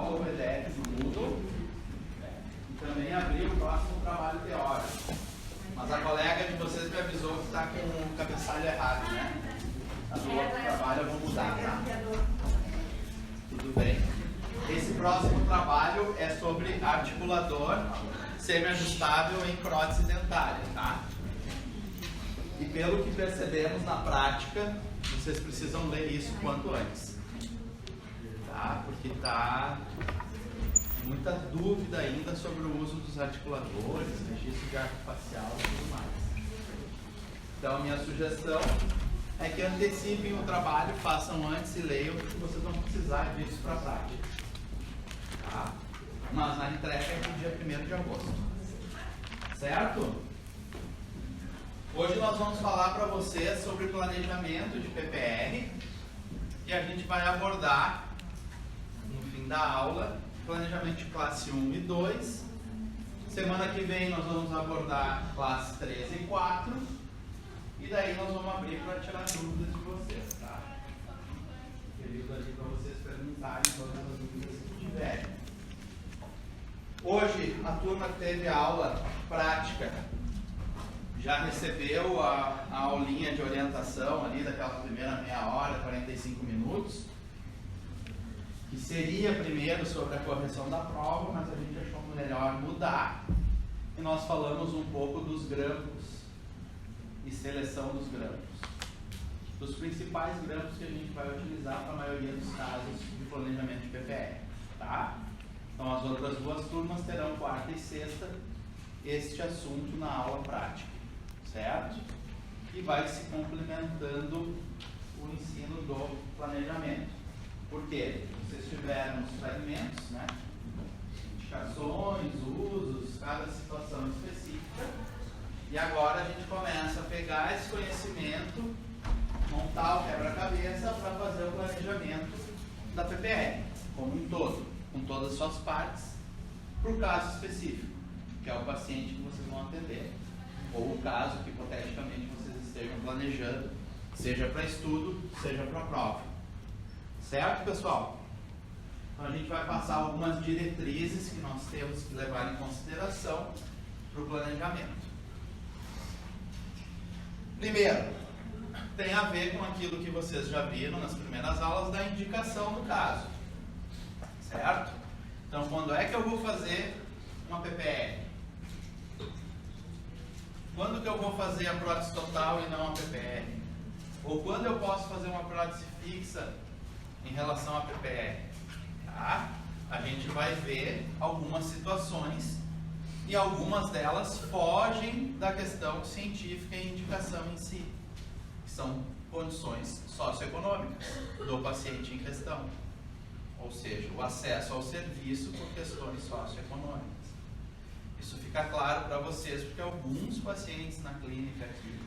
o PDF no Moodle e também abrir o próximo trabalho teórico. Mas a colega de vocês me avisou que está com o cabeçalho errado, né? A do outro trabalho eu vou mudar, tá? Tudo bem? Esse próximo trabalho é sobre articulador semi-ajustável em prótese dentária, tá? E pelo que percebemos na prática, vocês precisam ler isso quanto antes. Tá? Porque tá muita dúvida ainda sobre o uso dos articuladores, registro de arco facial e tudo mais. Então, a minha sugestão é que antecipem o trabalho, façam antes e leiam, porque vocês vão precisar disso para a prática. Tá? Mas a entrega é no dia 1º de agosto. Certo? Hoje nós vamos falar para vocês sobre planejamento de PPR e a gente vai abordar no fim da aula planejamento de classe 1 e 2. Semana que vem nós vamos abordar classe 3 e 4 e daí nós vamos abrir para tirar dúvidas de vocês, tá? Período ali para vocês perguntarem todas as dúvidas que tiverem. Hoje a turma que teve aula prática já recebeu a aulinha de orientação ali daquela primeira meia hora, 45 minutos, que seria primeiro sobre a correção da prova, mas a gente achou melhor mudar e nós falamos um pouco dos grampos e seleção dos grampos, dos principais grampos que a gente vai utilizar para a maioria dos casos de planejamento de PPR, tá? Então as outras duas turmas terão quarta e sexta este assunto na aula prática. Certo? E vai se complementando o ensino do planejamento. Por quê? Vocês tiveram os fragmentos, né? Indicações, usos, cada situação específica. E agora a gente começa a pegar esse conhecimento, montar o quebra-cabeça para fazer o planejamento da PPR, como um todo, com todas as suas partes, para o caso específico, que é o paciente que vocês vão atender. Ou o caso que hipoteticamente vocês estejam planejando, seja para estudo, seja para prova. Certo, pessoal? Então a gente vai passar algumas diretrizes que nós temos que levar em consideração para o planejamento. Primeiro, tem a ver com aquilo que vocês já viram nas primeiras aulas da indicação do caso. Certo? Então, quando é que eu vou fazer uma PPR? Quando que eu vou fazer a prótese total e não a PPR? Ou quando eu posso fazer uma prótese fixa em relação à PPR? Tá? A gente vai ver algumas situações e algumas delas fogem da questão científica e indicação em si, que são condições socioeconômicas do paciente em questão, ou seja, o acesso ao serviço por questões socioeconômicas. Isso fica claro para vocês, porque alguns pacientes na clínica aqui,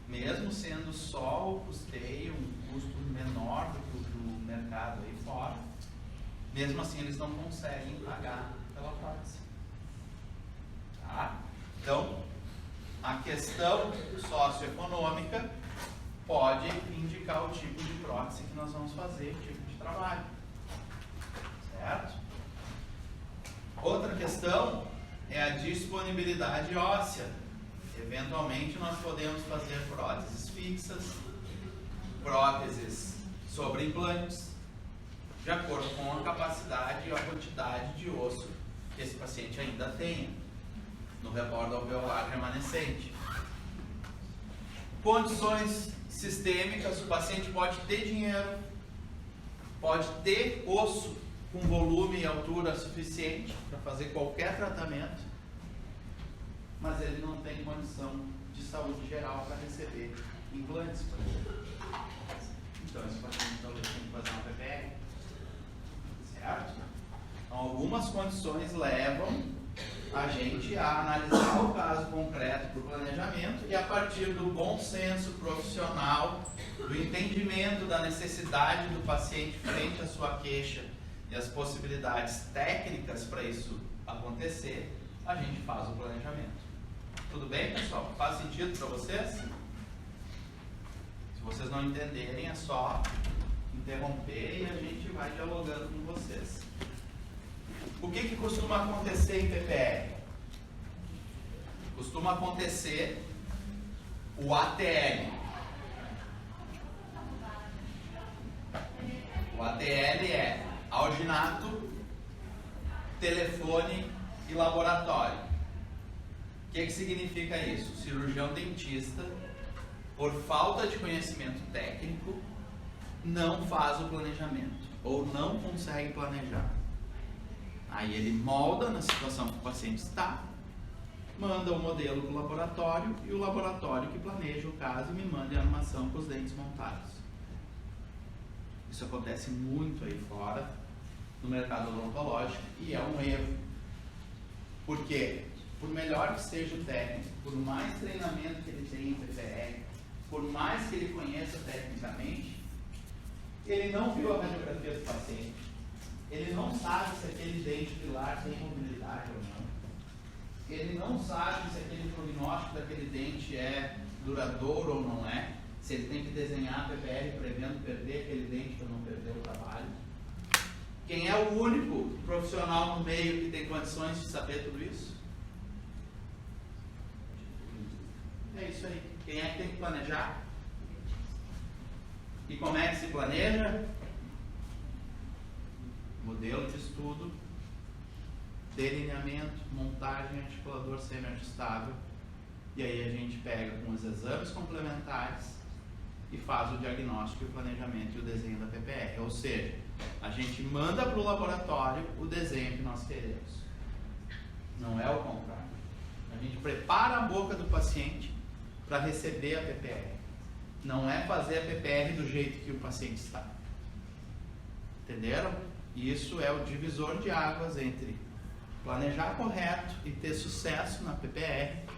mesmo sendo só o custeio, um custo menor do que o do mercado aí fora, mesmo assim eles não conseguem pagar pela prótese. Tá? Então, a questão socioeconômica pode indicar o tipo de prótese que nós vamos fazer, o tipo de trabalho. Certo? Outra questão é a disponibilidade óssea. Eventualmente nós podemos fazer próteses fixas, próteses sobre implantes, de acordo com a capacidade e a quantidade de osso que esse paciente ainda tenha no rebordo alveolar remanescente. Condições sistêmicas: o paciente pode ter dinheiro, pode ter osso com volume e altura suficiente para fazer qualquer tratamento, mas ele não tem condição de saúde geral para receber implantes, por exemplo. Então esse paciente talvez tenha que fazer uma PPR. Certo? Então algumas condições levam a gente a analisar o caso concreto para o planejamento e, a partir do bom senso profissional, do entendimento da necessidade do paciente frente à sua queixa e as possibilidades técnicas para isso acontecer, a gente faz o planejamento. Tudo bem, pessoal? Faz sentido para vocês? Se vocês não entenderem, é só interromper e a gente vai dialogando com vocês. O que costuma acontecer em PPR? Costuma acontecer o ATL. O ATL é alginato, telefone e laboratório. O que significa isso? O cirurgião dentista, por falta de conhecimento técnico, não faz o planejamento ou não consegue planejar. Aí ele molda na situação que o paciente está, manda o modelo para o laboratório e o laboratório que planeja o caso e me manda a armação com os dentes montados. Isso acontece muito aí fora no mercado odontológico e é um erro. Por quê? Por melhor que seja o técnico, por mais treinamento que ele tenha em PPR, por mais que ele conheça tecnicamente, ele não viu a radiografia do paciente. Ele não sabe se aquele dente pilar tem mobilidade ou não. Ele não sabe se aquele prognóstico daquele dente é duradouro ou não é. Se ele tem que desenhar a PPR prevendo perder aquele dente para não perder o trabalho. Quem é o único profissional no meio que tem condições de saber tudo isso? É isso aí. Quem é que tem que planejar? E como é que se planeja? Modelo de estudo, delineamento, montagem, articulador semi-ajustável. E aí a gente pega com os exames complementares e faz o diagnóstico, o planejamento e o desenho da PPR. Ou seja, a gente manda para o laboratório o desenho que nós queremos. Não é o contrário. A gente prepara a boca do paciente para receber a PPR. Não é fazer a PPR do jeito que o paciente está. Entenderam? Isso é o divisor de águas entre planejar correto e ter sucesso na PPR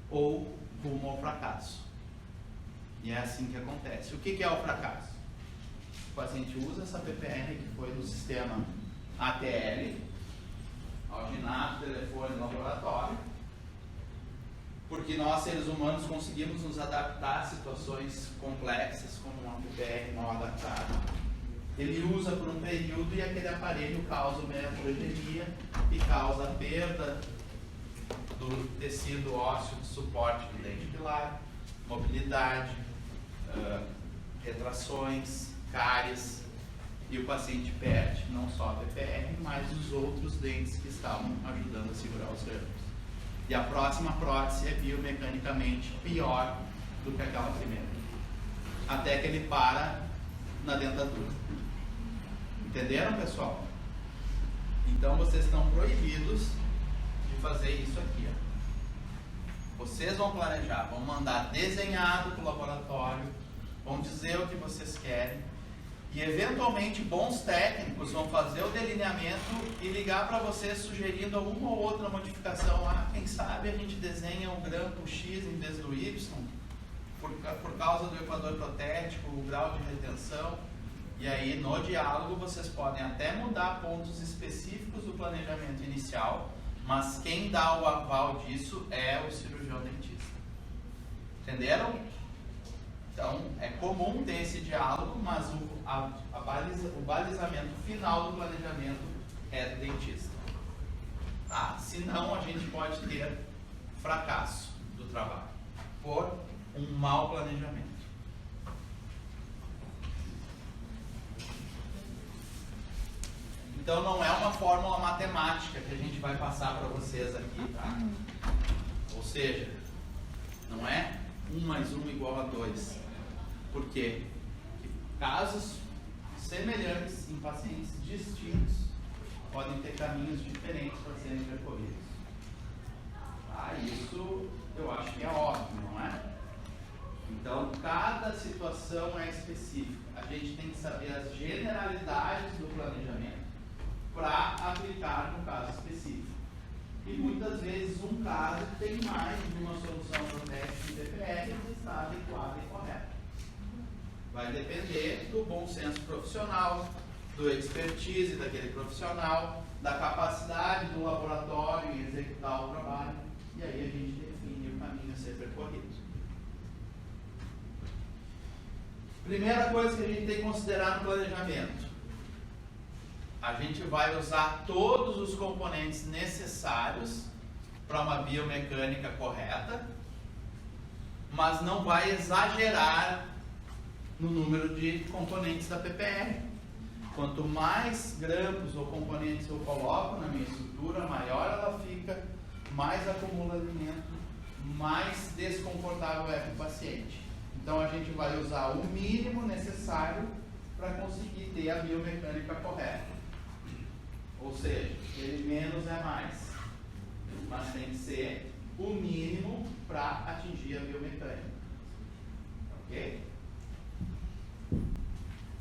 ou rumo ao fracasso. E é assim que acontece. O que é o fracasso? O paciente usa essa PPR que foi no sistema ATL, alginato, telefone, laboratório, porque nós, seres humanos, conseguimos nos adaptar a situações complexas, como uma PPR mal adaptada. Ele usa por um período e aquele aparelho causa uma heterogenia e causa a perda do tecido ósseo de suporte do dente pilar, mobilidade, retrações, cáries, e o paciente perde não só a PPR, mas os outros dentes que estavam ajudando a segurar os ramos. E a próxima prótese é biomecanicamente pior do que aquela primeira, até que ele para na dentadura. Entenderam, pessoal? Então vocês estão proibidos de fazer isso aqui. Ó. Vocês vão planejar, vão mandar desenhado para o laboratório, vão dizer o que vocês querem e eventualmente bons técnicos vão fazer o delineamento e ligar para vocês sugerindo alguma ou outra modificação. Quem sabe a gente desenha um grampo X em vez do Y por causa do equador protético, o grau de retenção. E aí, no diálogo, vocês podem até mudar pontos específicos do planejamento inicial, mas quem dá o aval disso é o cirurgião dentista. Entenderam? Então, é comum ter esse diálogo, mas o balizamento final do planejamento é do dentista. Senão, a gente pode ter fracasso do trabalho por um mau planejamento. Então não é uma fórmula matemática que a gente vai passar para vocês aqui, tá? Ou seja, não é 1 mais 1 igual a 2. Por quê? Porque casos semelhantes em pacientes distintos podem ter caminhos diferentes para serem percorridos. Isso eu acho que é óbvio, não é? Então cada situação é específica. A gente tem que saber as generalidades do planejamento para aplicar no caso específico. E muitas vezes um caso tem mais de uma solução protética de PPR que está adequada e correta. Vai depender do bom senso profissional, do expertise daquele profissional, da capacidade do laboratório em executar o trabalho, e aí a gente define o caminho a ser percorrido. Primeira coisa que a gente tem que considerar no planejamento: a gente vai usar todos os componentes necessários para uma biomecânica correta, mas não vai exagerar no número de componentes da PPR. Quanto mais grampos ou componentes eu coloco na minha estrutura, maior ela fica, mais acumula alimento, mais desconfortável é para o paciente. Então a gente vai usar o mínimo necessário para conseguir ter a biomecânica correta. Ou seja, ele menos é mais, mas tem que ser o mínimo para atingir a biomecânica. Ok?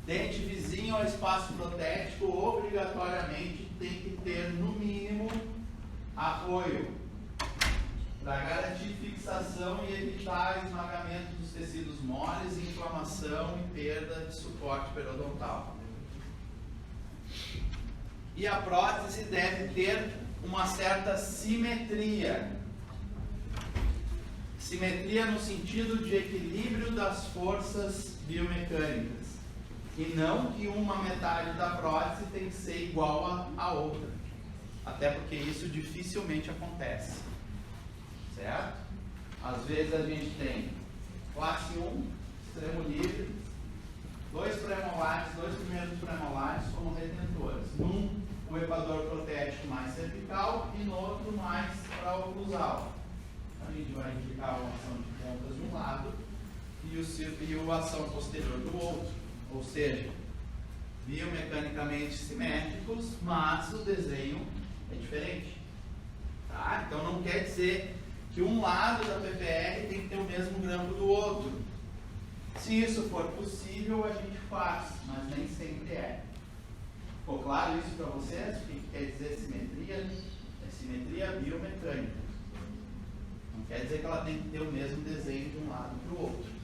Dente vizinho ao espaço protético obrigatoriamente tem que ter no mínimo apoio para garantir fixação e evitar esmagamento dos tecidos moles, inflamação e perda de suporte periodontal. E a prótese deve ter uma certa simetria. Simetria no sentido de equilíbrio das forças biomecânicas. E não que uma metade da prótese tem que ser igual à outra. Até porque isso dificilmente acontece. Certo? Às vezes a gente tem classe 1, extremo livre, dois premolares, dois primeiros premolares como retentores. Num, o equador protético mais cervical e no outro mais para oclusal. A gente vai indicar uma ação de pontas de um lado e a ação posterior do outro. Ou seja, biomecanicamente simétricos, mas o desenho é diferente. Tá? Então não quer dizer que um lado da PPR tem que ter o mesmo grampo do outro. Se isso for possível, a gente faz, mas nem sempre é. Ficou claro isso para vocês? O que quer dizer simetria? É simetria biomecânica. Não quer dizer que ela tem que ter o mesmo desenho de um lado para o outro.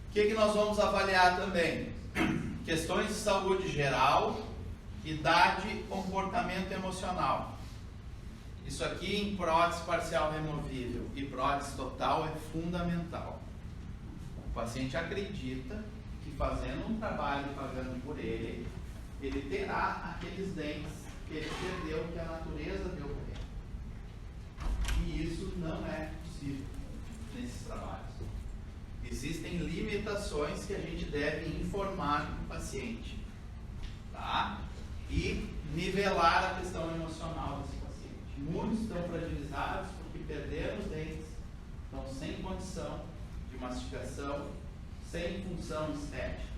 O que nós vamos avaliar também? Questões de saúde geral, idade, comportamento emocional. Isso aqui em prótese parcial removível e prótese total é fundamental. O paciente acredita que fazendo um trabalho pagando por ele, ele terá aqueles dentes que ele perdeu, que a natureza deu para ele. E isso não é possível nesses trabalhos. Existem limitações que a gente deve informar o paciente, tá? E nivelar a questão emocional desse paciente. Muitos estão fragilizados porque perderam os dentes, estão sem condição de mastigação, sem função estética.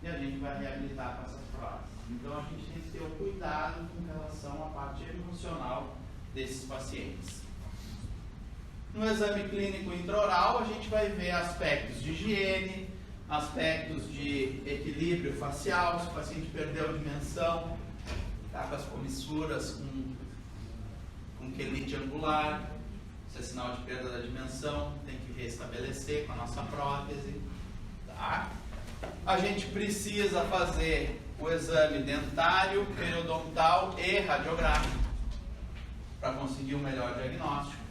E a gente vai reabilitar com essas próteses. Então a gente tem que ter o cuidado com relação à parte emocional desses pacientes. No exame clínico intraoral, a gente vai ver aspectos de higiene, aspectos de equilíbrio facial, se o paciente perdeu a dimensão, está com as comissuras com quelite angular, isso é sinal de perda da dimensão, tem que restabelecer com a nossa prótese. Tá? A gente precisa fazer o exame dentário, periodontal e radiográfico para conseguir o melhor diagnóstico.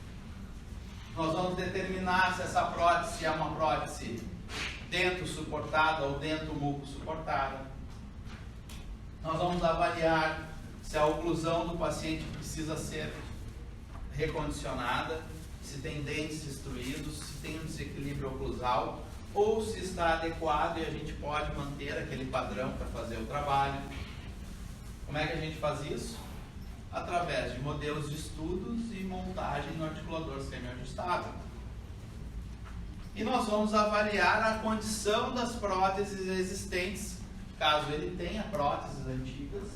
Nós vamos determinar se essa prótese é uma prótese dento suportada ou dento muco suportada. Nós vamos avaliar se a oclusão do paciente precisa ser recondicionada, se tem dentes destruídos, se tem um desequilíbrio oclusal ou se está adequado e a gente pode manter aquele padrão para fazer o trabalho. Como é que a gente faz isso? Através de modelos de estudos e montagem no articulador semi-ajustável. E nós vamos avaliar a condição das próteses existentes, caso ele tenha próteses antigas,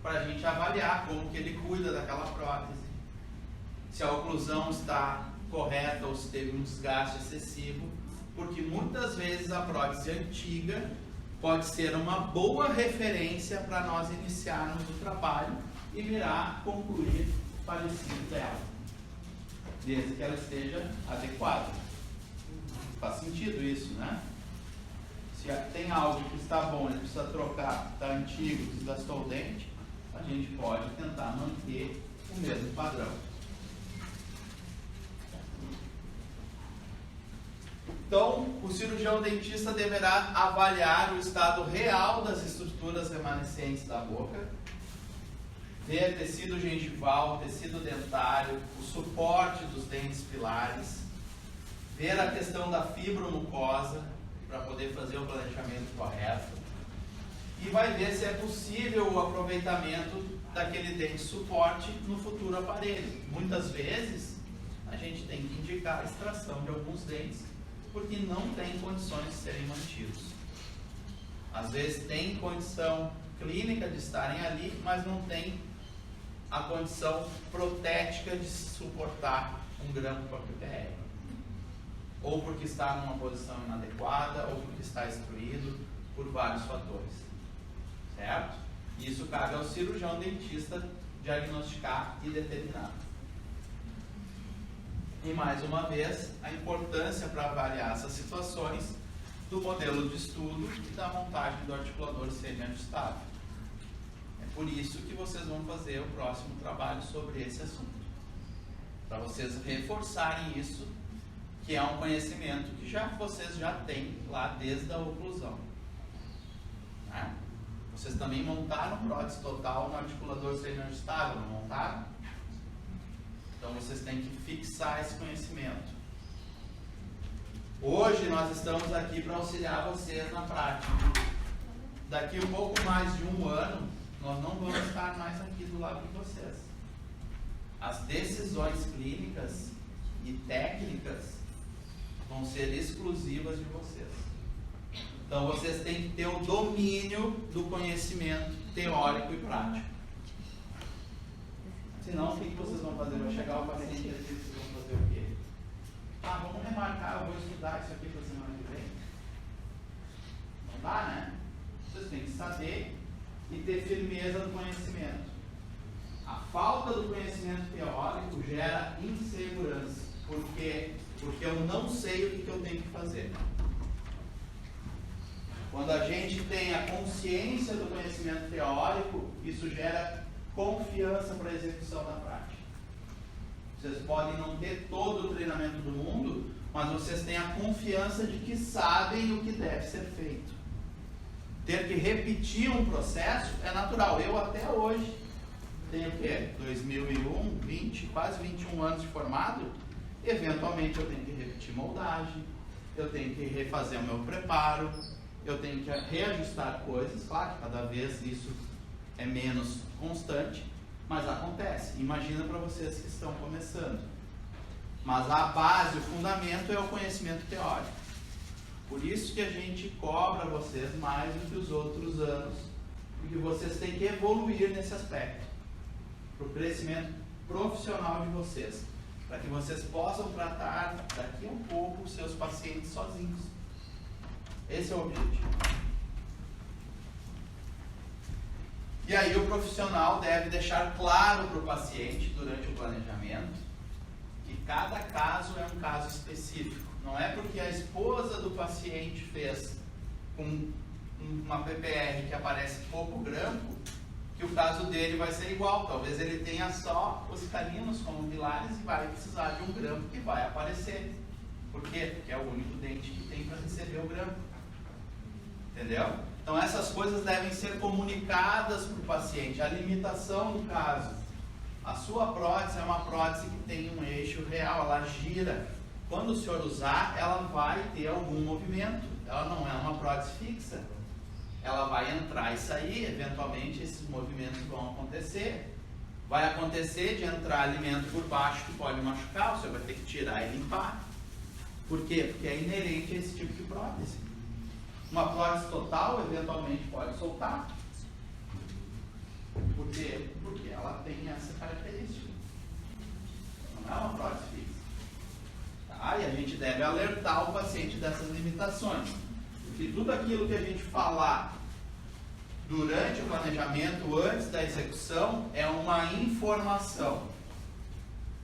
para a gente avaliar como que ele cuida daquela prótese, se a oclusão está correta ou se teve um desgaste excessivo, porque muitas vezes a prótese antiga pode ser uma boa referência para nós iniciarmos o trabalho e virar concluir o parecido dela, desde que ela esteja adequada. Faz sentido isso, né? Se tem algo que está bom, ele precisa trocar, está antigo, desgastou o dente, a gente pode tentar manter o mesmo padrão. Então, o cirurgião dentista deverá avaliar o estado real das estruturas remanescentes da boca, ver tecido gengival, tecido dentário, o suporte dos dentes pilares, ver a questão da fibromucosa para poder fazer o planejamento correto e vai ver se é possível o aproveitamento daquele dente suporte no futuro aparelho. Muitas vezes a gente tem que indicar a extração de alguns dentes porque não tem condições de serem mantidos. Às vezes tem condição clínica de estarem ali, mas não tem a condição protética de suportar um grampo para PPR. Ou porque está numa posição inadequada, ou porque está excluído por vários fatores. Certo? Isso cabe ao cirurgião dentista diagnosticar e determinar. E mais uma vez, a importância para avaliar essas situações do modelo de estudo e da montagem do articulador semi-ajustável. É por isso que vocês vão fazer o próximo trabalho sobre esse assunto. Para vocês reforçarem isso, que é um conhecimento que vocês já têm lá desde a oclusão. Né? Vocês também montaram prótese total no articulador semi-ajustável, não montaram? Então vocês têm que fixar esse conhecimento. Hoje nós estamos aqui para auxiliar vocês na prática. Daqui um pouco mais de um ano, nós não vamos estar mais aqui do lado de vocês. As decisões clínicas e técnicas vão ser exclusivas de vocês. Então vocês têm que ter o domínio do conhecimento teórico e prático. Senão, o que vocês vão fazer? Vai chegar o paciente e vocês vão fazer o quê? Ah, vamos remarcar, eu vou estudar isso aqui para a semana que vem. Não dá, né? Vocês têm que saber e ter firmeza no conhecimento. A falta do conhecimento teórico gera insegurança. Por quê? Porque eu não sei o que eu tenho que fazer. Quando a gente tem a consciência do conhecimento teórico, isso gera confiança para a execução na prática. Vocês podem não ter todo o treinamento do mundo, mas vocês têm a confiança de que sabem o que deve ser feito. Ter que repetir um processo é natural. Eu até hoje tenho o quê? 2001, 20, quase 21 anos de formado. Eventualmente eu tenho que repetir moldagem, eu tenho que refazer o meu preparo, eu tenho que reajustar coisas. Claro que cada vez isso é menos constante, mas acontece. Imagina para vocês que estão começando. Mas a base, o fundamento é o conhecimento teórico. Por isso que a gente cobra vocês mais do que os outros anos, porque vocês têm que evoluir nesse aspecto, para o crescimento profissional de vocês, para que vocês possam tratar daqui a um pouco os seus pacientes sozinhos. Esse é o objetivo. E aí o profissional deve deixar claro para o paciente durante o planejamento que cada caso é um caso específico. Não é porque a esposa do paciente fez com uma PPR que aparece pouco grampo que o caso dele vai ser igual. Talvez ele tenha só os caninos como pilares e vai precisar de um grampo que vai aparecer. Por quê? Porque é o único dente que tem para receber o grampo. Entendeu? Então essas coisas devem ser comunicadas para o paciente. A limitação do caso. A sua prótese é uma prótese que tem um eixo real, ela gira. Quando o senhor usar, ela vai ter algum movimento. Ela não é uma prótese fixa. Ela vai entrar e sair, eventualmente esses movimentos vão acontecer. Vai acontecer de entrar alimento por baixo que pode machucar, o senhor vai ter que tirar e limpar. Por quê? Porque é inerente a esse tipo de prótese. Uma prótese total, eventualmente, pode soltar. Por quê? Porque ela tem essa característica. Não é uma prótese fixa. Tá? E a gente deve alertar o paciente dessas limitações. Porque tudo aquilo que a gente falar durante o planejamento, antes da execução, é uma informação.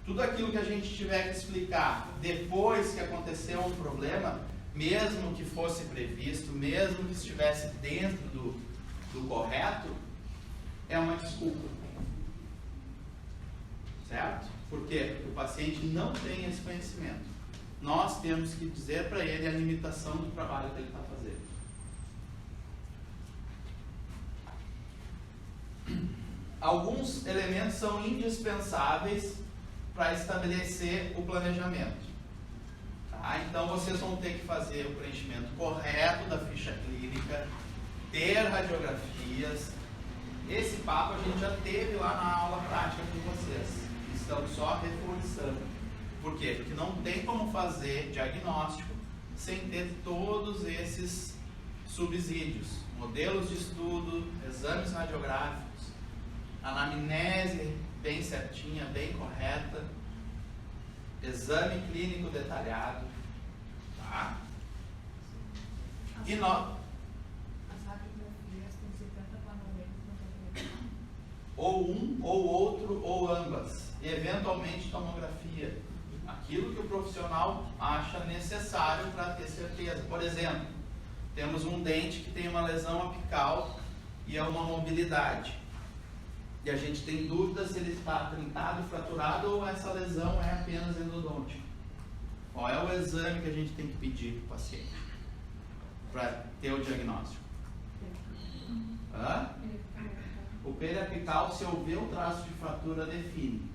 Tudo aquilo que a gente tiver que explicar depois que aconteceu um problema, mesmo que fosse previsto, mesmo que estivesse dentro do correto, é uma desculpa. Certo? Por quê? Porque o paciente não tem esse conhecimento. nós temos que dizer para ele a limitação do trabalho que ele está fazendo. Alguns elementos são indispensáveis para estabelecer o planejamento. Tá? Então vocês vão ter que fazer o preenchimento correto da ficha clínica, ter radiografias. Esse papo a gente já teve lá na aula prática com vocês. Estamos só reforçando. Por quê? Porque não tem como fazer diagnóstico sem ter todos esses subsídios. Modelos de estudo, exames radiográficos, anamnese bem certinha, bem correta, exame clínico detalhado. Tá? E nós... ou um, ou outro, ou ambas. E eventualmente tomografia. Aquilo que o profissional acha necessário para ter certeza. Por exemplo, temos um dente que tem uma lesão apical e é uma mobilidade. E a gente tem dúvida se ele está trincado, fraturado ou essa lesão é apenas endodôntica. Qual é o exame que a gente tem que pedir para o paciente para ter o diagnóstico? Hã? O periapical, se eu ver o traço de fratura, define.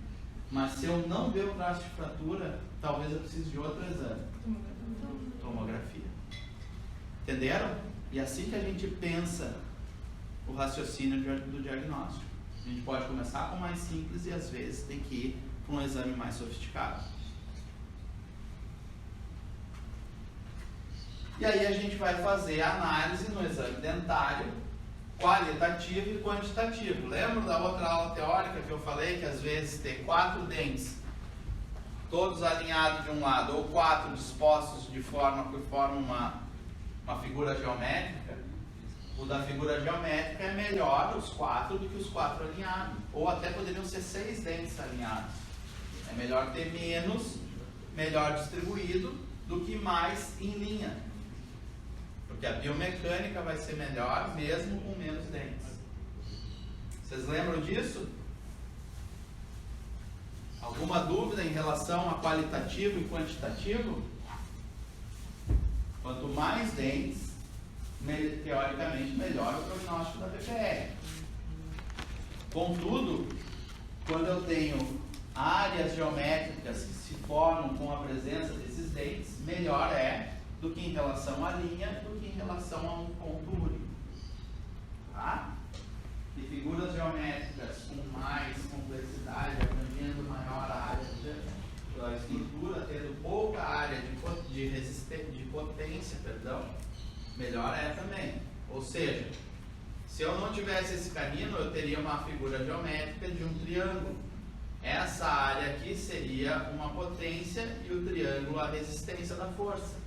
Mas se eu não ver o traço de fratura, talvez eu precise de outro exame. Tomografia. Entenderam? E assim que a gente pensa o raciocínio do diagnóstico. A gente pode começar com o mais simples e às vezes tem que ir para um exame mais sofisticado. E aí a gente vai fazer a análise no exame dentário, qualitativo e quantitativo. Lembra da outra aula teórica que eu falei que às vezes ter 4 dentes, todos alinhados de um lado, ou 4 dispostos de forma que formam uma figura geométrica? O da figura geométrica é melhor os 4 do que os 4 alinhados. Ou até poderiam ser 6 dentes alinhados. É melhor ter menos, melhor distribuído, do que mais em linha. Porque a biomecânica vai ser melhor mesmo com menos dentes. Vocês lembram disso? Alguma dúvida em relação a qualitativo e quantitativo? Quanto mais dentes, teoricamente melhor o prognóstico da PPR. Contudo, quando eu tenho áreas geométricas que se formam com a presença desses dentes, melhor é do que em relação à linha, do que em relação a um ponto único. Tá? E figuras geométricas com mais complexidade, abrangendo maior área da estrutura, tendo pouca área de potência, melhor é também. Ou seja, se eu não tivesse esse canino, eu teria uma figura geométrica de um triângulo. Essa área aqui seria uma potência e o triângulo a resistência da força.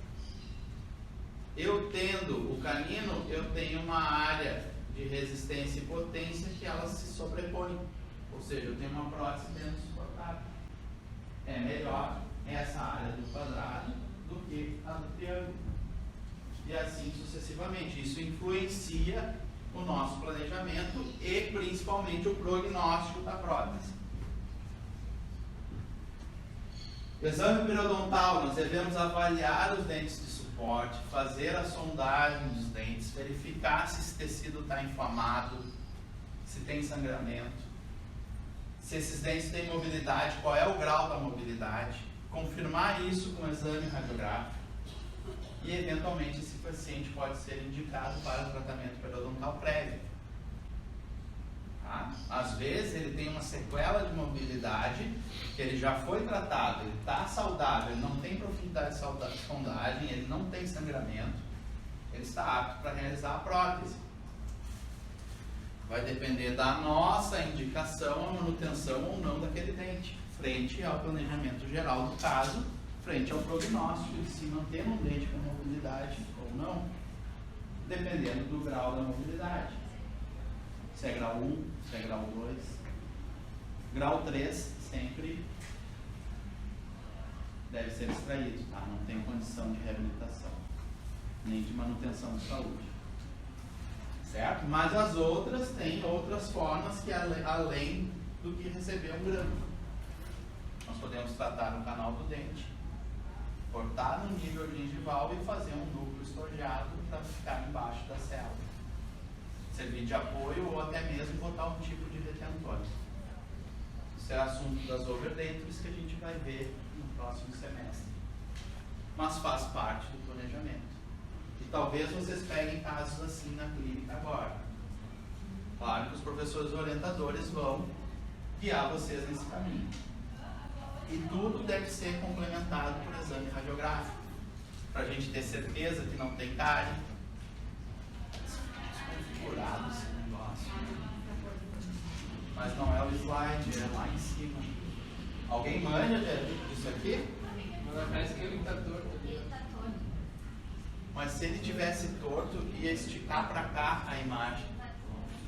Eu tendo o canino, eu tenho uma área de resistência e potência que elas se sobrepõem. Ou seja, eu tenho uma prótese menos suportável. É melhor essa área do quadrado do que a do triângulo. E assim sucessivamente. Isso influencia o nosso planejamento e principalmente o prognóstico da prótese. Exame periodontal, nós devemos avaliar os dentes de suporte, fazer a sondagem dos dentes, verificar se esse tecido está inflamado, se tem sangramento, se esses dentes têm mobilidade, qual é o grau da mobilidade, confirmar isso com o exame radiográfico e eventualmente esse paciente pode ser indicado para o tratamento periodontal prévio. Tá? Às vezes ele tem uma sequela de mobilidade, que ele já foi tratado, ele está saudável, ele não tem profundidade de sondagem, ele não tem sangramento, ele está apto para realizar a prótese. Vai depender da nossa indicação, a manutenção ou não daquele dente, frente ao planejamento geral do caso, frente ao prognóstico de se manter um dente com mobilidade ou não, dependendo do grau da mobilidade. Se é grau 1, se é grau 2. Grau 3 sempre deve ser extraído, tá? Não tem condição de reabilitação, nem de manutenção de saúde. Certo? Mas as outras têm outras formas que além do que receber um grampo. Nós podemos tratar no canal do dente Cortar no nível gengival e fazer um núcleo estojado para ficar embaixo da célula. Servir de apoio ou até mesmo botar um tipo de retentor. Isso é assunto das overdentures que a gente vai ver no próximo semestre. Mas faz parte do planejamento. E talvez vocês peguem casos assim na clínica agora. Claro que os professores orientadores vão guiar vocês nesse caminho. E tudo deve ser complementado por exame radiográfico, para a gente ter certeza que não tem cárie. Desconfigurado esse negócio. Mas não é o slide, é lá em cima. Alguém manja disso aqui? Mas parece que ele está torto ali. Mas se ele tivesse torto, ia esticar para cá a imagem.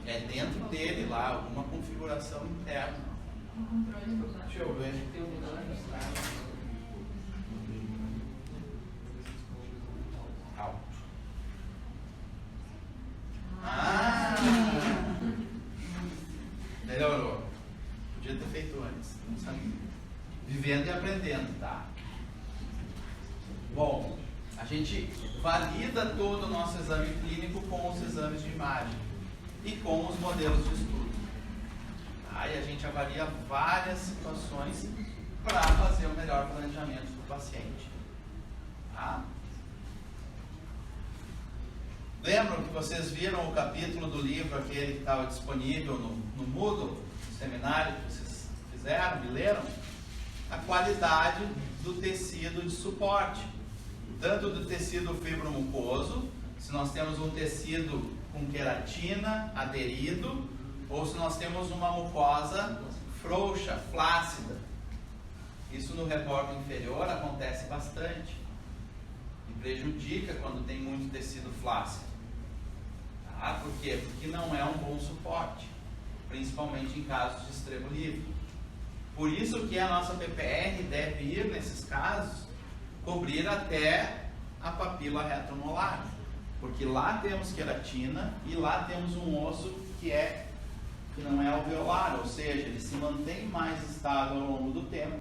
É dentro dele lá, alguma configuração interna. Deixa eu ver. Tem um botão no slide. Alto. Ah! Melhorou. Podia ter feito antes. Não sabia. Vivendo e aprendendo, tá? Bom, a gente valida todo o nosso exame clínico com os exames de imagem e com os modelos de estudo. Aí a gente avalia várias situações para fazer o melhor planejamento do paciente. Tá? Lembram que vocês viram o capítulo do livro, aquele que estava disponível no Moodle, no seminário que vocês fizeram e leram? A qualidade do tecido de suporte. Tanto do tecido fibromucoso, se nós temos um tecido com queratina aderido, ou se nós temos uma mucosa frouxa, flácida. Isso no rebordo inferior acontece bastante e prejudica quando tem muito tecido flácido. Tá? Por quê? Porque não é um bom suporte, principalmente em casos de estrebo livre. Por isso que a nossa PPR deve ir, nesses casos, cobrir até a papila retromolar, porque lá temos queratina e lá temos um osso que não é alveolar, ou seja, ele se mantém mais estável ao longo do tempo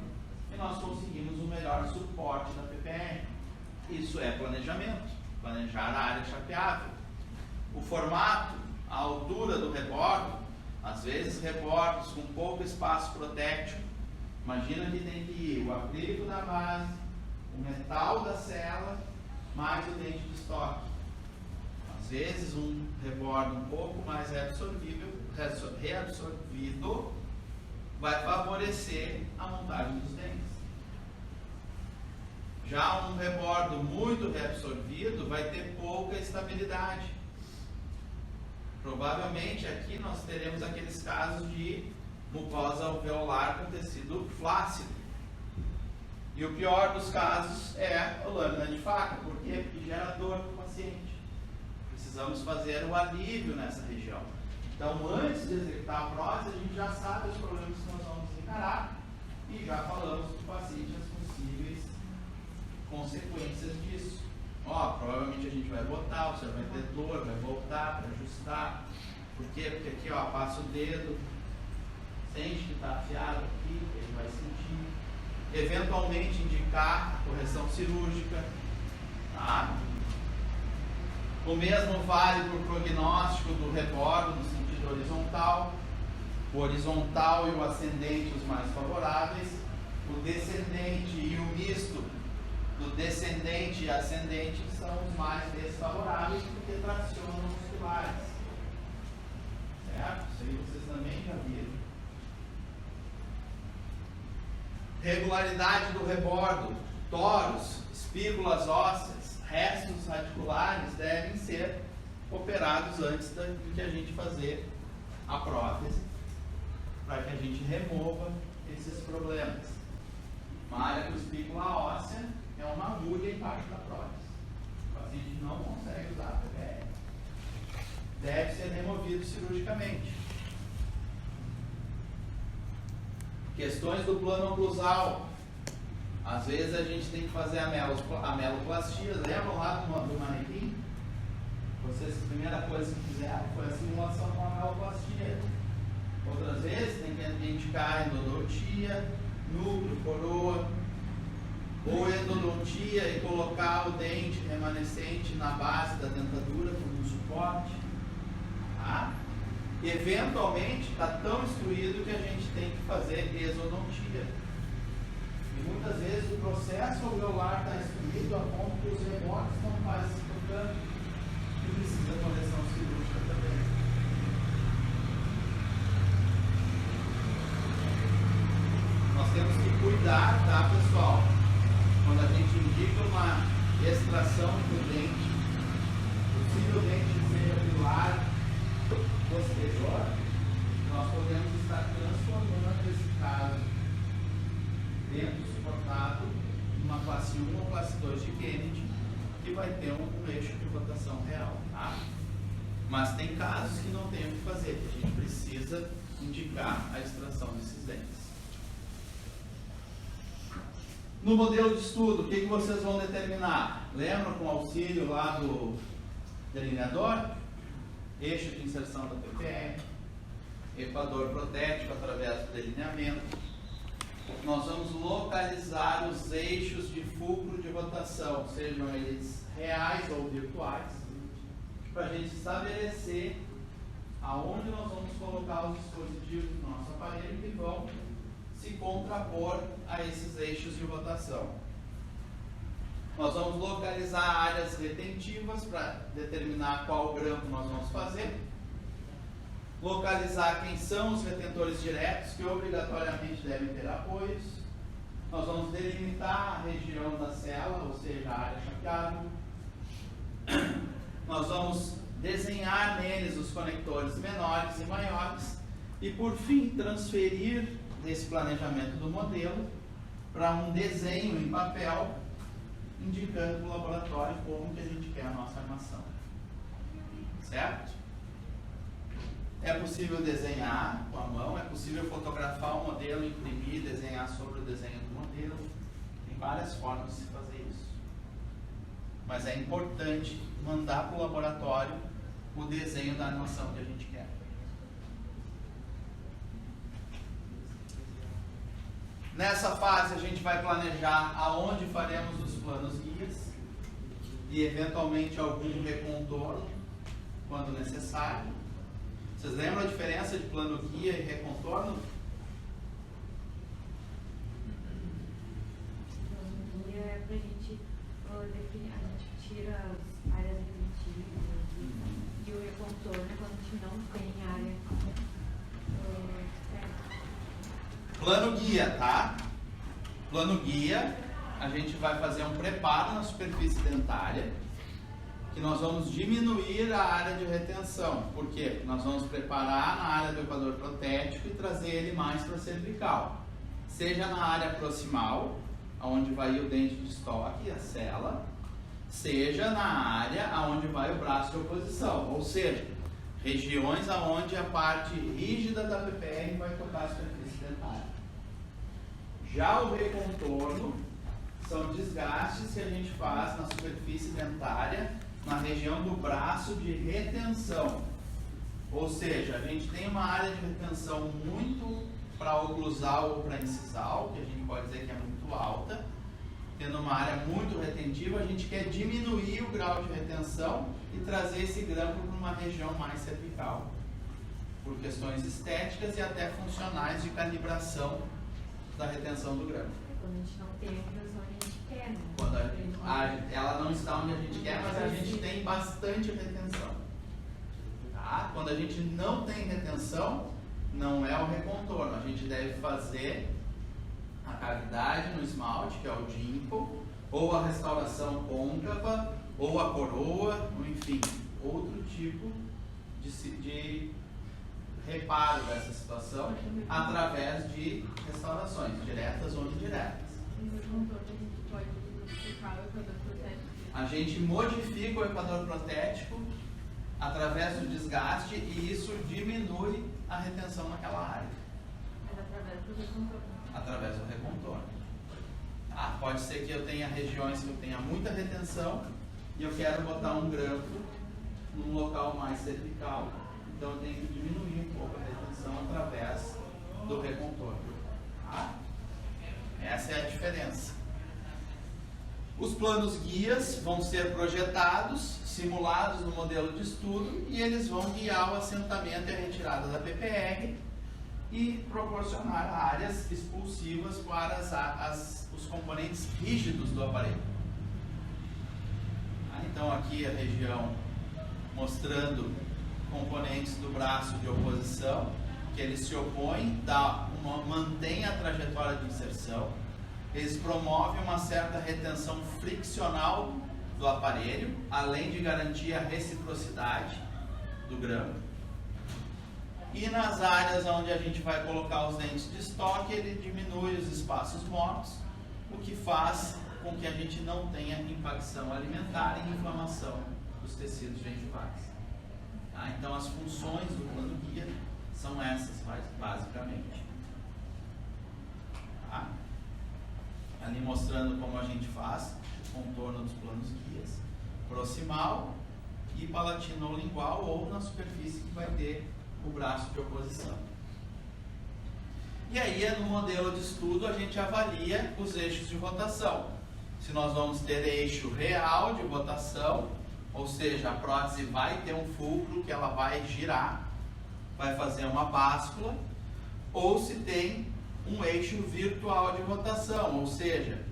e nós conseguimos um melhor suporte da PPR. Isso é planejamento, planejar a área chapeável. O formato, a altura do rebordo, às vezes rebordos com pouco espaço protético. Imagina que tem que ir o acrílico da base, o metal da cela, mais o dente de estoque. Às vezes um rebordo um pouco mais reabsorvido vai favorecer a montagem dos dentes. Já um rebordo muito reabsorvido vai ter pouca estabilidade. Provavelmente aqui nós teremos aqueles casos de mucosa alveolar com tecido flácido. E o pior dos casos é a lâmina de faca. Por quê? Porque gera dor para o paciente. Precisamos fazer o alívio nessa região. Então, antes de executar a prótese, a gente já sabe os problemas que nós vamos encarar e já falamos para o paciente as possíveis consequências disso. Provavelmente a gente vai botar, o senhor vai ter dor, vai voltar para ajustar. Por quê? Porque aqui, passa o dedo, sente que está afiado aqui, ele vai sentir. Eventualmente indicar a correção cirúrgica. Tá? O mesmo vale para o prognóstico do rebordo no sentido horizontal. O horizontal e o ascendente os mais favoráveis. O descendente e o misto do descendente e ascendente são os mais desfavoráveis porque tracionam musculares. Certo? Isso aí vocês também já viram. Regularidade do rebordo, toros, espígulas ósseas, restos radiculares devem ser operados antes de que a gente fazer a prótese, para que a gente remova esses problemas. Uma área com espígula óssea é uma agulha embaixo da prótese. O paciente não consegue usar a PPR. Deve ser removido cirurgicamente. Questões do plano oclusal. Às vezes a gente tem que fazer a meloplastia. Lembram lá do manequim? Vocês, a primeira coisa que fizeram foi a simulação com a meloplastia. Outras vezes tem que indicar endodontia, núcleo, coroa. ou endodontia e colocar o dente remanescente na base da dentadura como um suporte. Tá? Eventualmente está tão instruído que a gente tem que fazer exodontia. E muitas vezes o processo alveolar está instruído a ponto que os rebotes estão quase se tocando e precisa de correção cirúrgica também. Nós temos que cuidar, tá, pessoal? Quando a gente indica uma extração do dente, possivelmente seja pilar posterior, nós podemos estar transformando esse caso dentro suportado numa classe 1 ou classe 2 de Kennedy, que vai ter um eixo de rotação real, tá? Mas tem casos que não tem o que fazer, que a gente precisa indicar a extração desses dentes. No modelo de estudo, o que vocês vão determinar? Lembram com o auxílio lá do delineador? Eixo de inserção da PPR, equador protético através do delineamento. Nós vamos localizar os eixos de fulcro de rotação, sejam eles reais ou virtuais, para a gente estabelecer aonde nós vamos colocar os dispositivos do nosso aparelho que vão se contrapor a esses eixos de rotação. Nós vamos localizar áreas retentivas para determinar qual grampo nós vamos fazer. Localizar quem são os retentores diretos, que obrigatoriamente devem ter apoios. Nós vamos delimitar a região da cela, ou seja, a área chapeável. Nós vamos desenhar neles os conectores menores e maiores. E, por fim, transferir desse planejamento do modelo para um desenho em papel, indicando para o laboratório como que a gente quer a nossa armação. Certo? É possível desenhar com a mão, é possível fotografar o modelo, imprimir, desenhar sobre o desenho do modelo. Tem várias formas de se fazer isso. Mas é importante mandar para o laboratório o desenho da armação que a gente quer. Nessa fase a gente vai planejar aonde faremos os planos guias e eventualmente algum recontorno quando necessário. Vocês lembram a diferença de plano guia e recontorno? Plano guia é para a gente definir, a gente tira as áreas definitivas e o recontorno é quando a gente não tem área. Plano guia, tá? Plano guia, a gente vai fazer um preparo na superfície dentária, que nós vamos diminuir a área de retenção. Por quê? Porque nós vamos preparar na área do equador protético e trazer ele mais para a cervical. Seja na área proximal, onde vai o dente de estoque, a cela, seja na área onde vai o braço de oposição. Ou seja, regiões onde a parte rígida da PPR vai tocar a superfície dentária. Já o recontorno são desgastes que a gente faz na superfície dentária, na região do braço de retenção. Ou seja, a gente tem uma área de retenção muito para oclusal ou para incisal, que a gente pode dizer que é muito alta. Tendo uma área muito retentiva, a gente quer diminuir o grau de retenção e trazer esse grampo para uma região mais cervical, por questões estéticas e até funcionais de calibração da retenção do grampo. Quando a gente não tem a retenção, a gente quer, né? Quando ela não está onde a gente quer, mas a gente tem bastante retenção. Tá? Quando a gente não tem retenção, não é o recontorno. A gente deve fazer a cavidade no esmalte, que é o dimple, ou a restauração côncava, ou a coroa, ou enfim, outro tipo de reparo dessa situação através de restaurações, diretas ou indiretas. A gente modifica o equador protético através do desgaste e isso diminui a retenção naquela área. Mas através do recontorno. Através do recontorno. Tá? Pode ser que eu tenha regiões que eu tenha muita retenção e eu quero botar um grampo num local mais cervical. Então eu tenho que diminuir um pouco a retenção através do recontorno. Tá? Essa é a diferença. planos guias vão ser projetados, simulados no modelo de estudo, e eles vão guiar o assentamento e a retirada da PPR e proporcionar áreas expulsivas para os componentes rígidos do aparelho. Então aqui a região mostrando componentes do braço de oposição, que eles se opõem, mantém a trajetória de inserção, eles promovem uma certa retenção friccional do aparelho, além de garantir a reciprocidade do grampo. E nas áreas onde a gente vai colocar os dentes de estoque, ele diminui os espaços mortos, o que faz com que a gente não tenha impacção alimentar e inflamação dos tecidos gengivais. Tá? Então as funções do plano guia são essas, basicamente. Tá? Ali mostrando como a gente faz o contorno dos planos guias, proximal e palatino-lingual, ou na superfície que vai ter o braço de oposição. E aí, no modelo de estudo, a gente avalia os eixos de rotação. Se nós vamos ter eixo real de rotação, ou seja, a prótese vai ter um fulcro que ela vai girar, vai fazer uma báscula, ou se tem um eixo virtual de rotação, ou seja,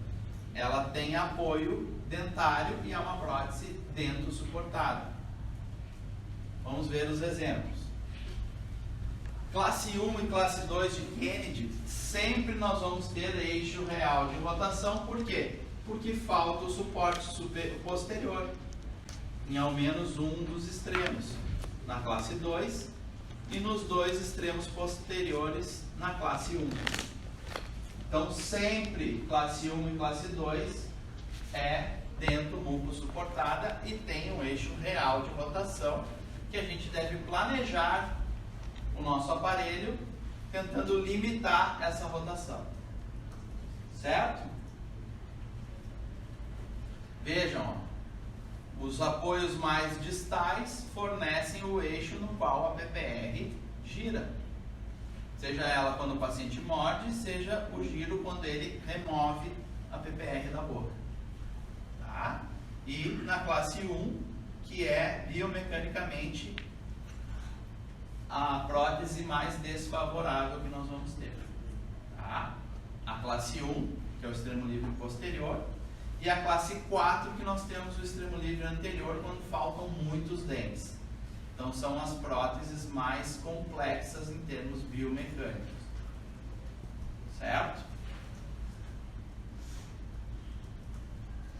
ela tem apoio dentário e é uma prótese dento suportada. Vamos ver os exemplos. Classe 1 e classe 2 de Kennedy, sempre nós vamos ter eixo real de rotação. Por quê? Porque falta o suporte posterior em ao menos um dos extremos na classe 2 e nos dois extremos posteriores na classe 1. Então sempre classe 1 e classe 2 é dentro muco suportada e tem um eixo real de rotação que a gente deve planejar o nosso aparelho tentando limitar essa rotação. Certo? Vejam, ó, os apoios mais distais fornecem o eixo no qual a PPR gira. Seja ela quando o paciente morde, seja o giro quando ele remove a PPR da boca. Tá? E na classe 1, que é biomecanicamente a prótese mais desfavorável que nós vamos ter. Tá? A classe 1, que é o extremo livre posterior, e a classe 4, que nós temos o extremo livre anterior quando faltam muitos dentes. Então são as próteses mais complexas em termos biomecânicos. Certo?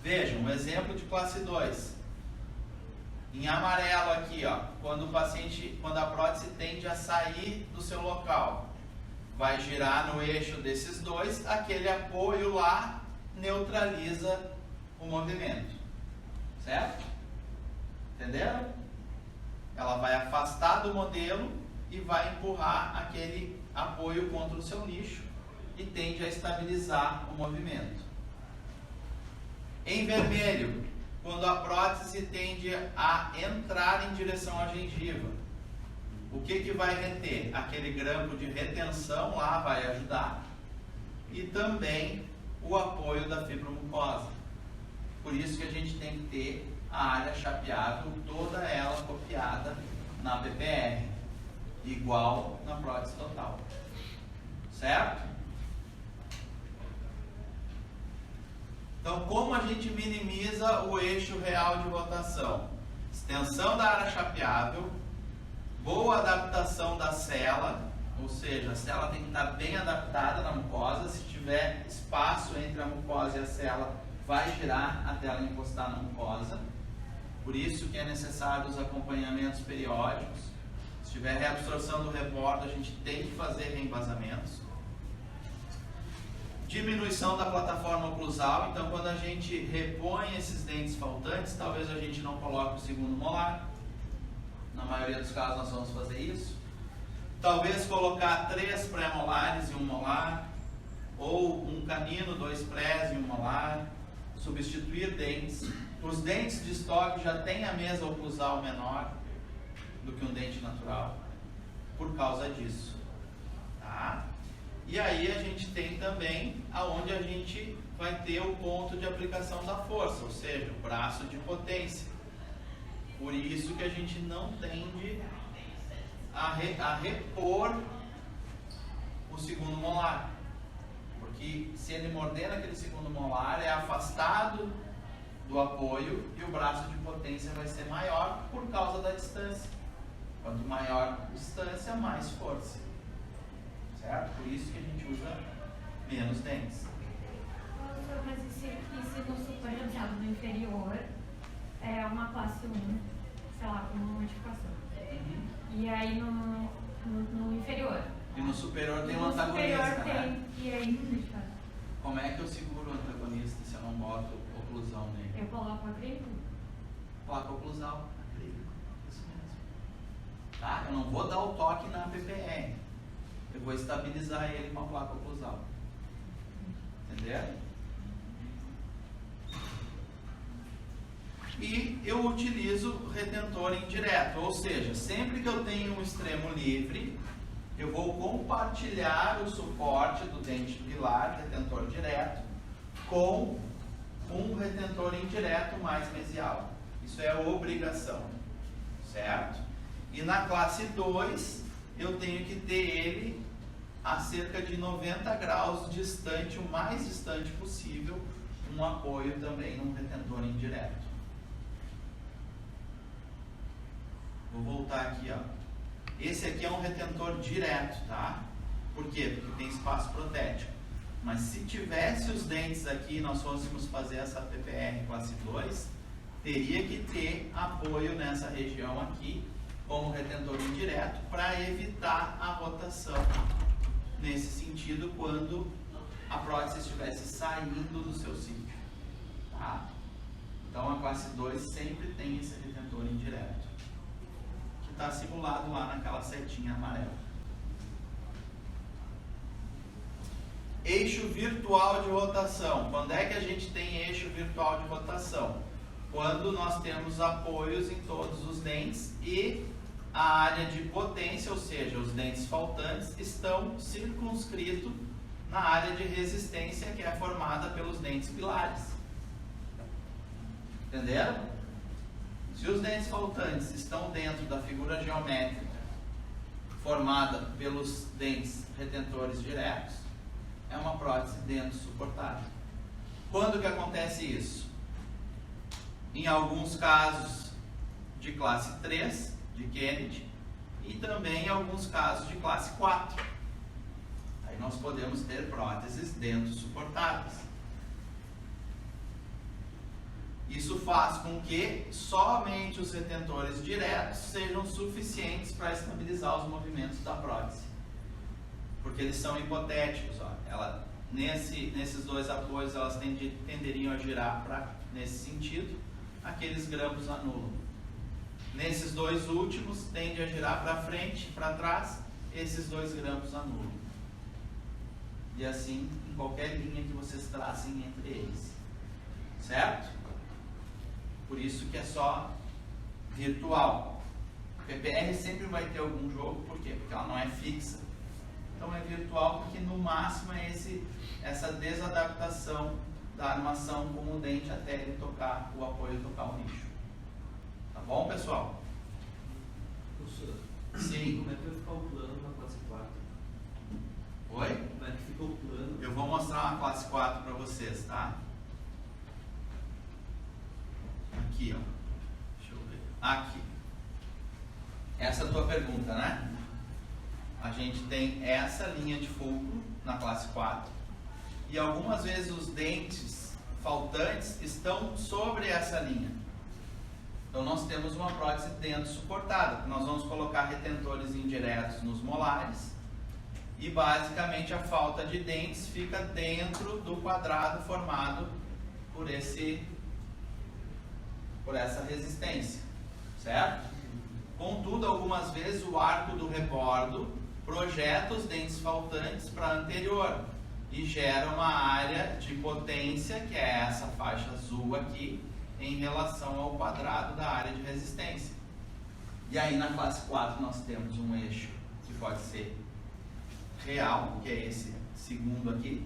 Vejam, um exemplo de classe 2. Em amarelo aqui, ó, quando a prótese tende a sair do seu local, vai girar no eixo desses dois, aquele apoio lá neutraliza o movimento. Certo? Entenderam? Ela vai afastar do modelo e vai empurrar aquele apoio contra o seu nicho e tende a estabilizar o movimento. Em vermelho, quando a prótese tende a entrar em direção à gengiva, o que vai reter? Aquele grampo de retenção lá vai ajudar e também o apoio da fibromucosa. Por isso que a gente tem que ter a área chapeável, toda ela copiada na PPR, igual na prótese total. Certo? Então, como a gente minimiza o eixo real de rotação? Extensão da área chapeável, boa adaptação da cela, ou seja, a cela tem que estar bem adaptada na mucosa. Se tiver espaço entre a mucosa e a cela, vai girar até ela encostar na mucosa. Por isso que é necessário os acompanhamentos periódicos. Se tiver reabsorção do rebordo, a gente tem que fazer reembasamentos. Diminuição da plataforma oclusal, então quando a gente repõe esses dentes faltantes, talvez a gente não coloque o segundo molar. Na maioria dos casos nós vamos fazer isso. Talvez colocar 3 pré-molares e 1 molar, ou um canino, 2 prés e 1 molar. Substituir dentes. Os dentes de estoque já têm a mesa oclusal menor do que um dente natural, por causa disso. Tá? E aí a gente tem também aonde a gente vai ter o ponto de aplicação da força, ou seja, o braço de potência. Por isso que a gente não tende a repor o segundo molar. Porque se ele morder naquele segundo molar, é afastado do apoio e o braço de potência vai ser maior por causa da distância. Quanto maior a distância, mais força. Certo? Por isso que a gente usa menos dentes. Professor, mas e se no superficial, no inferior, é uma classe 1, sei lá, com uma modificação? E aí no inferior? E no superior tem um no antagonista, superior tem, né? E aí modificação? Como é que eu seguro o antagonista se eu não boto oclusão nele? Eu coloco acrílico? Placa oclusal, acrílico. Isso mesmo. Tá? Eu não vou dar o toque na PPR. Eu vou estabilizar ele com a placa oclusal. Entendeu? E eu utilizo retentor indireto, ou seja, sempre que eu tenho um extremo livre, eu vou compartilhar o suporte do dente pilar, retentor direto, com um retentor indireto mais mesial. Isso é obrigação, certo? E na classe 2, eu tenho que ter ele a cerca de 90 graus distante, o mais distante possível, um apoio também num retentor indireto. Vou voltar aqui, ó. Esse aqui é um retentor direto, tá? Por quê? Porque tem espaço protético. Mas se tivesse os dentes aqui e nós fôssemos fazer essa PPR classe 2, teria que ter apoio nessa região aqui, como retentor indireto, para evitar a rotação nesse sentido quando a prótese estivesse saindo do seu sítio. Tá? Então a classe 2 sempre tem esse retentor indireto, que está simulado lá naquela setinha amarela. Eixo virtual de rotação. Quando é que a gente tem eixo virtual de rotação? Quando nós temos apoios em todos os dentes e a área de potência, ou seja, os dentes faltantes, estão circunscritos na área de resistência que é formada pelos dentes pilares. Entenderam? Se os dentes faltantes estão dentro da figura geométrica formada pelos dentes retentores diretos, é uma prótese dento suportável. Quando que acontece isso? Em alguns casos de classe 3, de Kennedy, e também em alguns casos de classe 4. Aí nós podemos ter próteses dento suportáveis. Isso faz com que somente os retentores diretos sejam suficientes para estabilizar os movimentos da prótese. Porque eles são hipotéticos. Ó. Nesses dois apoios elas tenderiam a girar nesse sentido, aqueles grampos anulam. Nesses dois últimos, tende a girar para frente, para trás, esses dois grampos anulam. E assim, em qualquer linha que vocês tracem entre eles. Certo? Por isso que é só virtual. PPR sempre vai ter algum jogo, por quê? Porque ela não é fixa. Então é virtual porque no máximo é essa desadaptação da armação com o dente até ele tocar o apoio, tocar o nicho. Tá bom, pessoal? Professor, Sim. como é que vai ficar o plano na classe 4? Oi? Como é que fica o plano? Eu vou mostrar uma classe 4 para vocês, tá? Aqui, ó. Deixa eu ver. Aqui. Essa é a tua pergunta, né? A gente tem essa linha de fulcro na classe 4 e algumas vezes os dentes faltantes estão sobre essa linha. Então nós temos uma prótese dento suportada. Nós vamos colocar retentores indiretos nos molares e basicamente a falta de dentes fica dentro do quadrado formado por essa resistência, certo? Contudo, algumas vezes o arco do rebordo projeta os dentes faltantes para anterior e gera uma área de potência, que é essa faixa azul aqui, em relação ao quadrado da área de resistência. E aí na classe 4 nós temos um eixo que pode ser real, que é esse segundo aqui,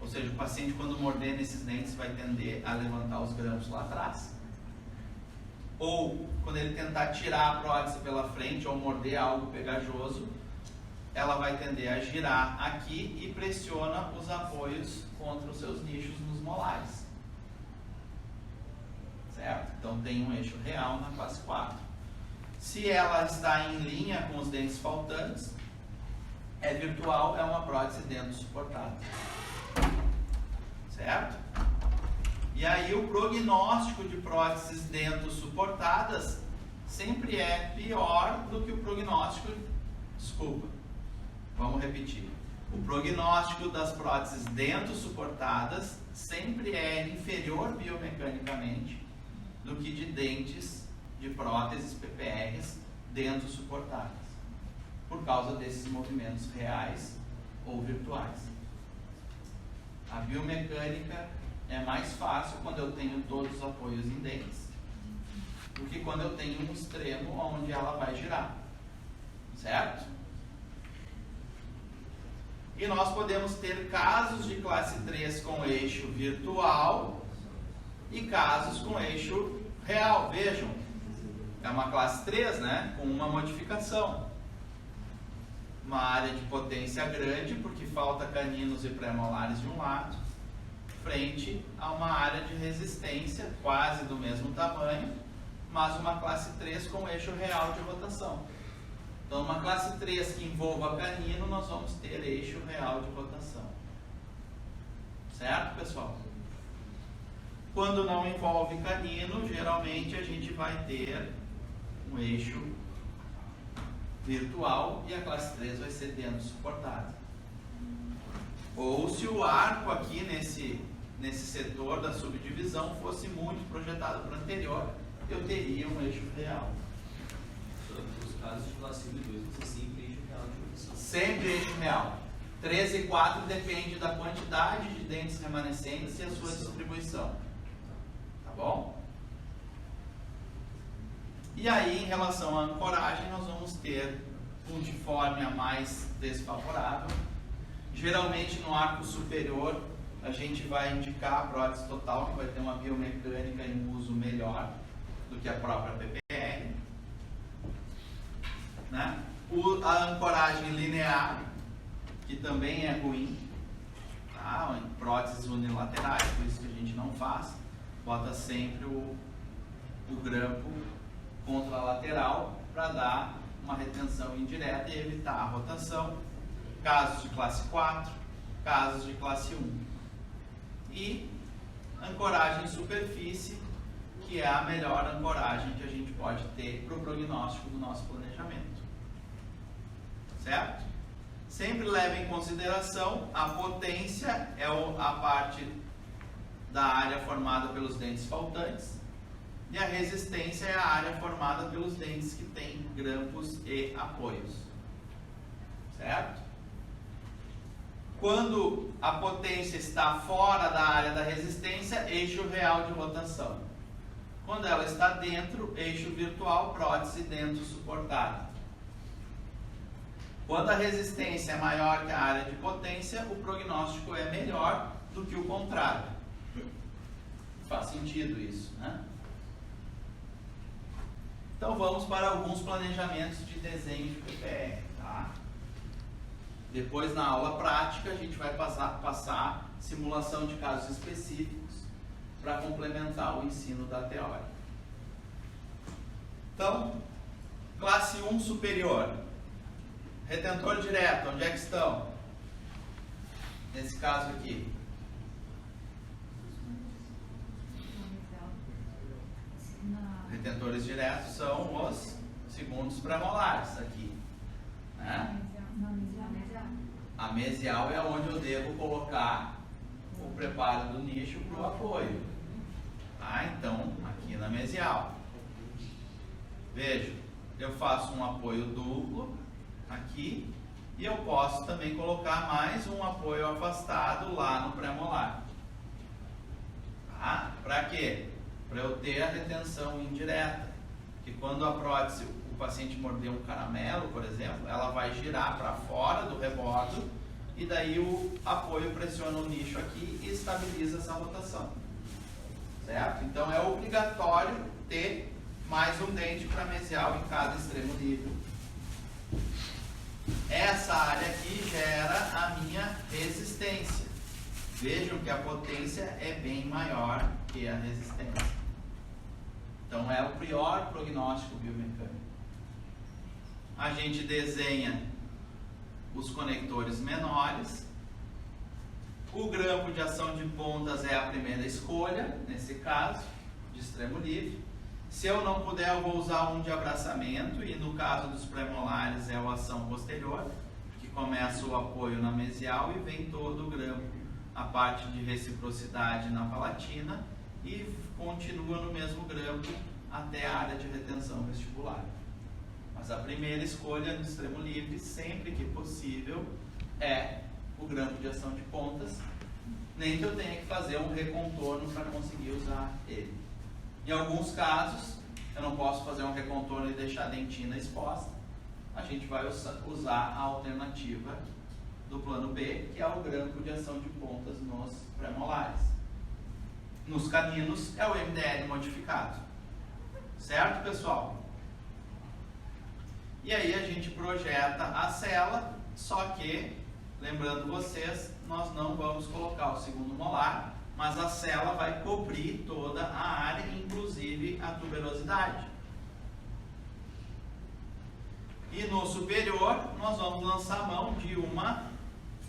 Ou seja, o paciente quando morder nesses dentes vai tender a levantar os grampos lá atrás. Ou quando ele tentar tirar a prótese pela frente ou morder algo pegajoso, ela vai tender a girar aqui e pressiona os apoios contra os seus nichos nos molares. Certo? Então tem um eixo real na classe 4. Se ela está em linha com os dentes faltantes, é virtual, é uma prótese dento suportada. Certo? E aí o prognóstico de próteses dento suportadas sempre é pior do que o prognóstico... Desculpa, vamos repetir. O prognóstico das próteses dento suportadas sempre é inferior biomecanicamente do que de dentes de próteses PPRs dento suportadas, por causa desses movimentos reais ou virtuais. A biomecânica é mais fácil quando eu tenho todos os apoios em dentes do que quando eu tenho um extremo onde ela vai girar. Certo? E nós podemos ter casos de classe 3 com eixo virtual e casos com eixo real. Vejam, é uma classe 3, né? Com uma modificação. Uma área de potência grande, porque falta caninos e pré-molares de um lado, frente a uma área de resistência quase do mesmo tamanho, mas uma classe 3 com eixo real de rotação. Então, uma classe 3 que envolva canino, nós vamos ter eixo real de rotação. Certo, pessoal? Quando não envolve canino, geralmente a gente vai ter um eixo virtual e a classe 3 vai ser dentro suportado. Ou se o arco aqui nesse setor da subdivisão fosse muito projetado para o anterior, eu teria um eixo real. Nos casos de classe 1 e 2, você sempre eixo real de rotação. Sempre eixo real. 3 e 4 depende da quantidade de dentes remanescentes e a sua distribuição. Tá bom? E aí, em relação à ancoragem, nós vamos ter puntiforme a mais desfavorável. Geralmente, no arco superior, a gente vai indicar a prótese total, que vai ter uma biomecânica e um uso melhor do que a própria PPR. Né? A ancoragem linear, que também é ruim, tá? Próteses unilaterais, por isso que a gente não faz. Bota sempre o grampo contralateral para dar uma retenção indireta e evitar a rotação. Casos de classe 4, casos de classe 1. E ancoragem em superfície, que é a melhor ancoragem que a gente pode ter para o prognóstico do nosso planejamento. Certo? Sempre leve em consideração a potência, é a parte da área formada pelos dentes faltantes, e a resistência é a área formada pelos dentes que têm grampos e apoios. Certo? Quando a potência está fora da área da resistência, eixo real de rotação. Quando ela está dentro, eixo virtual, prótese dentro suportada. Quando a resistência é maior que a área de potência, o prognóstico é melhor do que o contrário. Faz sentido isso, né? Então vamos para alguns planejamentos de desenho de PPR, tá? Depois, na aula prática, a gente vai passar simulação de casos específicos para complementar o ensino da teórica. Então, classe 1 superior. Retentor direto, onde é que estão? Nesse caso aqui. Retentores diretos são os segundos pré-molares aqui, né? A mesial é onde eu devo colocar o preparo do nicho para o apoio. Tá? Então, aqui na mesial. Veja, eu faço um apoio duplo aqui e eu posso também colocar mais um apoio afastado lá no pré-molar. Tá? Para quê? Para eu ter a retenção indireta. Que quando a prótese, o paciente morder um caramelo, por exemplo, ela vai girar para fora do rebordo e daí o apoio pressiona o nicho aqui e estabiliza essa rotação. Certo? Então é obrigatório ter mais um dente para mesial em cada extremo livre. Essa área aqui gera a minha resistência. Vejam que a potência é bem maior que a resistência. Então é o pior prognóstico biomecânico. A gente desenha os conectores menores. O grampo de ação de pontas é a primeira escolha, nesse caso, de extremo livre. Se eu não puder, eu vou usar um de abraçamento, e no caso dos premolares é o ação posterior, que começa o apoio na mesial e vem todo o grampo, a parte de reciprocidade na palatina, e continua no mesmo grampo até a área de retenção vestibular. Mas a primeira escolha no extremo livre, sempre que possível, é o grampo de ação de pontas, nem que eu tenha que fazer um recontorno para conseguir usar ele. Em alguns casos, eu não posso fazer um recontorno e deixar a dentina exposta. A gente vai usar a alternativa do plano B, que é o grampo de ação de pontas nos premolares. Nos caninos, é o MDL modificado. Certo, pessoal? E aí a gente projeta a cela, só que, lembrando vocês, nós não vamos colocar o segundo molar, mas a cela vai cobrir toda a área, inclusive a tuberosidade. E no superior, nós vamos lançar mão de uma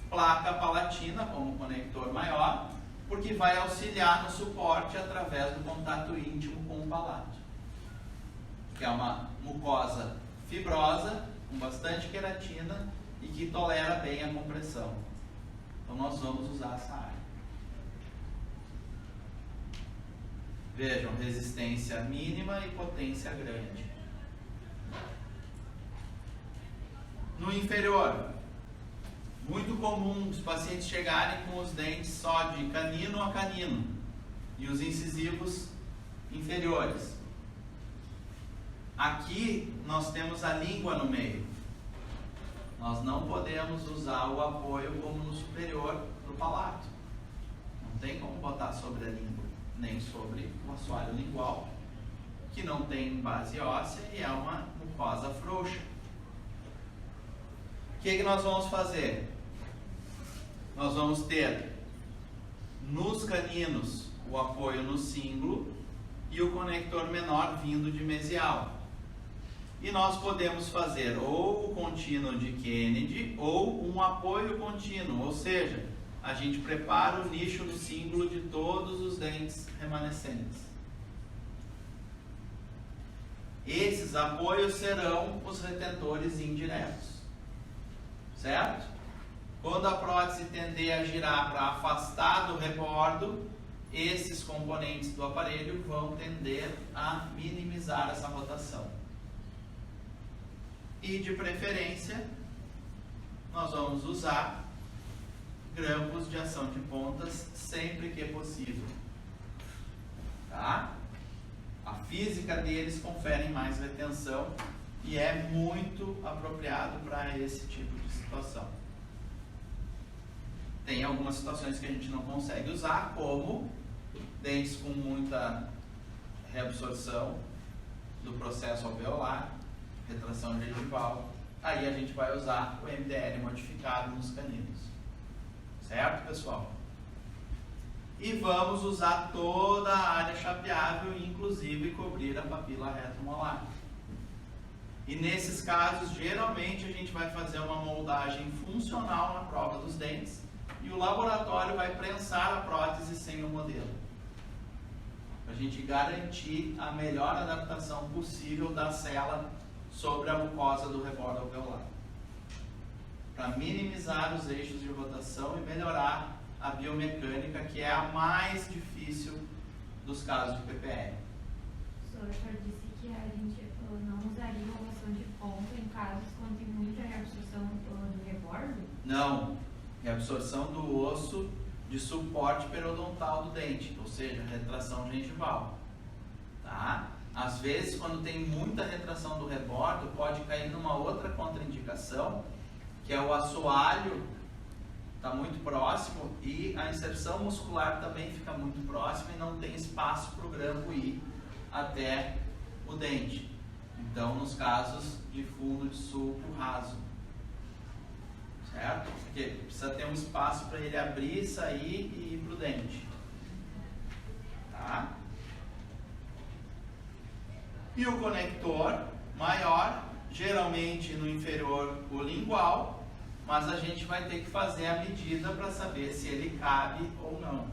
placa palatina como conector maior, porque vai auxiliar no suporte através do contato íntimo com o palato, que é uma mucosa fibrosa, com bastante queratina e que tolera bem a compressão. Então nós vamos usar essa área. Vejam, resistência mínima e potência grande. No inferior, muito comum os pacientes chegarem com os dentes só de canino a canino e os incisivos inferiores. Aqui nós temos a língua no meio. Nós não podemos usar o apoio como no superior do palato. Não tem como botar sobre a língua, nem sobre o assoalho lingual, que não tem base óssea e é uma mucosa frouxa. O que nós vamos fazer? Nós vamos ter nos caninos o apoio no cíngulo e o conector menor vindo de mesial. E nós podemos fazer ou o contínuo de Kennedy ou um apoio contínuo, ou seja, a gente prepara o nicho no cíngulo de todos os dentes remanescentes. Esses apoios serão os retentores indiretos, certo? Quando a prótese tender a girar para afastar do rebordo, esses componentes do aparelho vão tender a minimizar essa rotação. E de preferência, nós vamos usar grampos de ação de pontas sempre que possível. Tá? A física deles confere mais retenção e é muito apropriado para esse tipo de situação. Tem algumas situações que a gente não consegue usar, como dentes com muita reabsorção do processo alveolar, retração gengival. Aí a gente vai usar o MDL modificado nos caninos. Certo, pessoal? E vamos usar toda a área chapeável, inclusive cobrir a papila retromolar. E nesses casos, geralmente a gente vai fazer uma moldagem funcional na prova dos dentes e o laboratório vai prensar a prótese sem o modelo, para a gente garantir a melhor adaptação possível da cela sobre a mucosa do rebordo alveolar, para minimizar os eixos de rotação e melhorar a biomecânica, que é a mais difícil dos casos de PPR. O senhor disse que a gente não usaria ovulação de ponta em casos quando tem muita reabsorção do rebordo? Não, reabsorção do osso de suporte periodontal do dente, ou seja, retração gengival. Tá? Às vezes, quando tem muita retração do rebordo, pode cair numa outra contraindicação, que é o assoalho está muito próximo e a inserção muscular também fica muito próxima e não tem espaço para o grampo ir até o dente. Então, nos casos de fundo de sulco raso, certo? Porque precisa ter um espaço para ele abrir, sair e ir para o dente, tá? E o conector maior, geralmente no inferior o lingual, mas a gente vai ter que fazer a medida para saber se ele cabe ou não.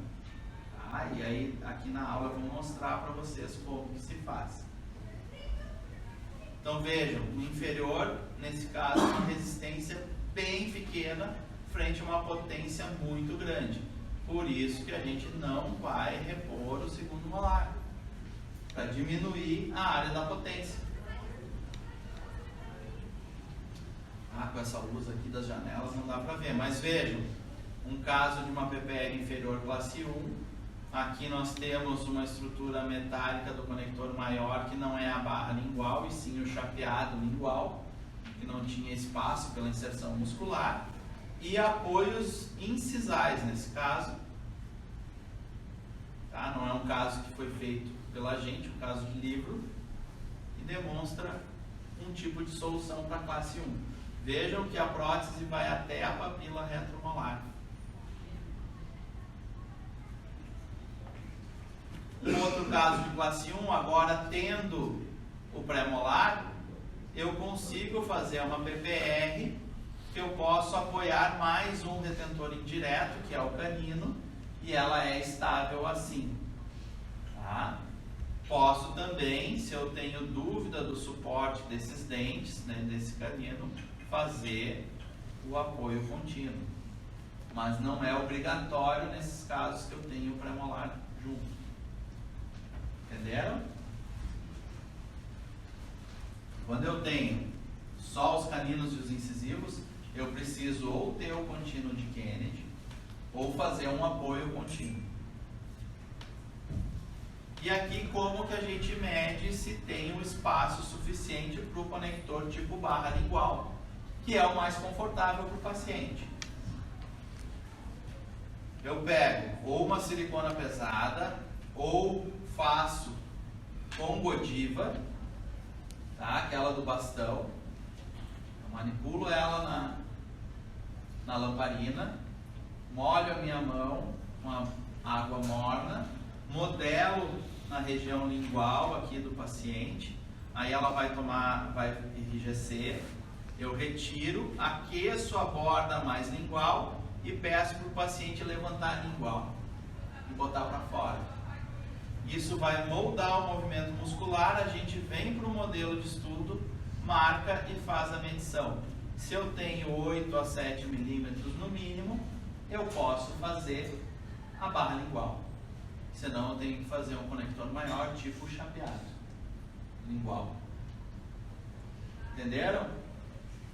Tá? E aí, aqui na aula eu vou mostrar para vocês como que se faz. Então vejam, o inferior, nesse caso, é uma resistência bem pequena frente a uma potência muito grande. Por isso que a gente não vai repor o segundo molar, para diminuir a área da potência. Com essa luz aqui das janelas não dá para ver, mas vejam, um caso de uma PPL inferior classe 1, aqui nós temos uma estrutura metálica do conector maior, que não é a barra lingual, e sim o chapeado lingual, que não tinha espaço pela inserção muscular, e apoios incisais nesse caso, tá? Não é um caso que foi feito pela gente, um caso de livro, e demonstra um tipo de solução para classe 1. Vejam que a prótese vai até a papila retromolar. Um outro caso de classe 1, agora tendo o pré-molar, eu consigo fazer uma PPR, que eu posso apoiar mais um retentor indireto, que é o canino, e ela é estável assim. Tá? Posso também, se eu tenho dúvida do suporte desses dentes, né, desse canino, fazer o apoio contínuo, mas não é obrigatório nesses casos que eu tenho o pré-molar junto. Entenderam? Quando eu tenho só os caninos e os incisivos, eu preciso ou ter o contínuo de Kennedy ou fazer um apoio contínuo. E aqui como que a gente mede se tem um espaço suficiente para o conector tipo barra lingual, que é o mais confortável para o paciente. Eu pego ou uma silicona pesada, ou faço com Godiva, tá? Aquela do bastão. Eu manipulo ela na lamparina, molho a minha mão com a água morna, modelo na região lingual aqui do paciente, aí ela vai enrijecer. Eu retiro, aqueço a borda mais lingual e peço para o paciente levantar a lingual e botar para fora. Isso vai moldar o movimento muscular, a gente vem para o modelo de estudo, marca e faz a medição. Se eu tenho 8 a 7 milímetros no mínimo, eu posso fazer a barra lingual. Senão eu tenho que fazer um conector maior, tipo chapeado lingual. Entenderam?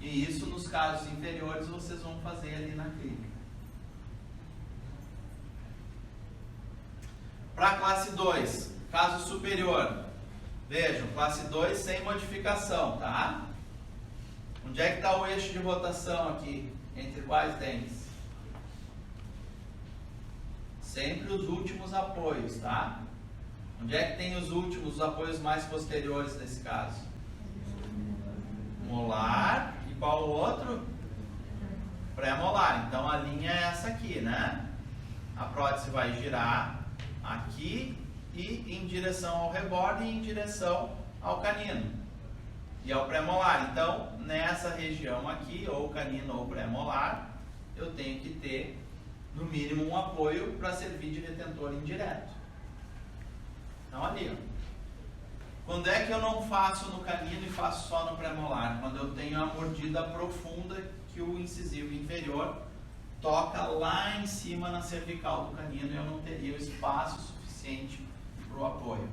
E isso nos casos inferiores vocês vão fazer ali na clínica. Para classe 2, caso superior, vejam, classe 2 sem modificação, tá? Onde é que está o eixo de rotação aqui? Entre quais dentes? Sempre os últimos apoios, tá? Onde é que tem os apoios mais posteriores nesse caso? Molar. E qual o outro? Pré-molar. Então a linha é essa aqui, né? A prótese vai girar aqui e em direção ao reborde e em direção ao canino e ao pré-molar. Então nessa região aqui, ou canino ou pré-molar, eu tenho que ter no mínimo um apoio para servir de retentor indireto. Então ali, ó. Quando é que eu não faço no canino e faço só no pré-molar? Quando eu tenho a mordida profunda que o incisivo inferior toca lá em cima na cervical do canino e eu não teria o espaço suficiente para o apoio.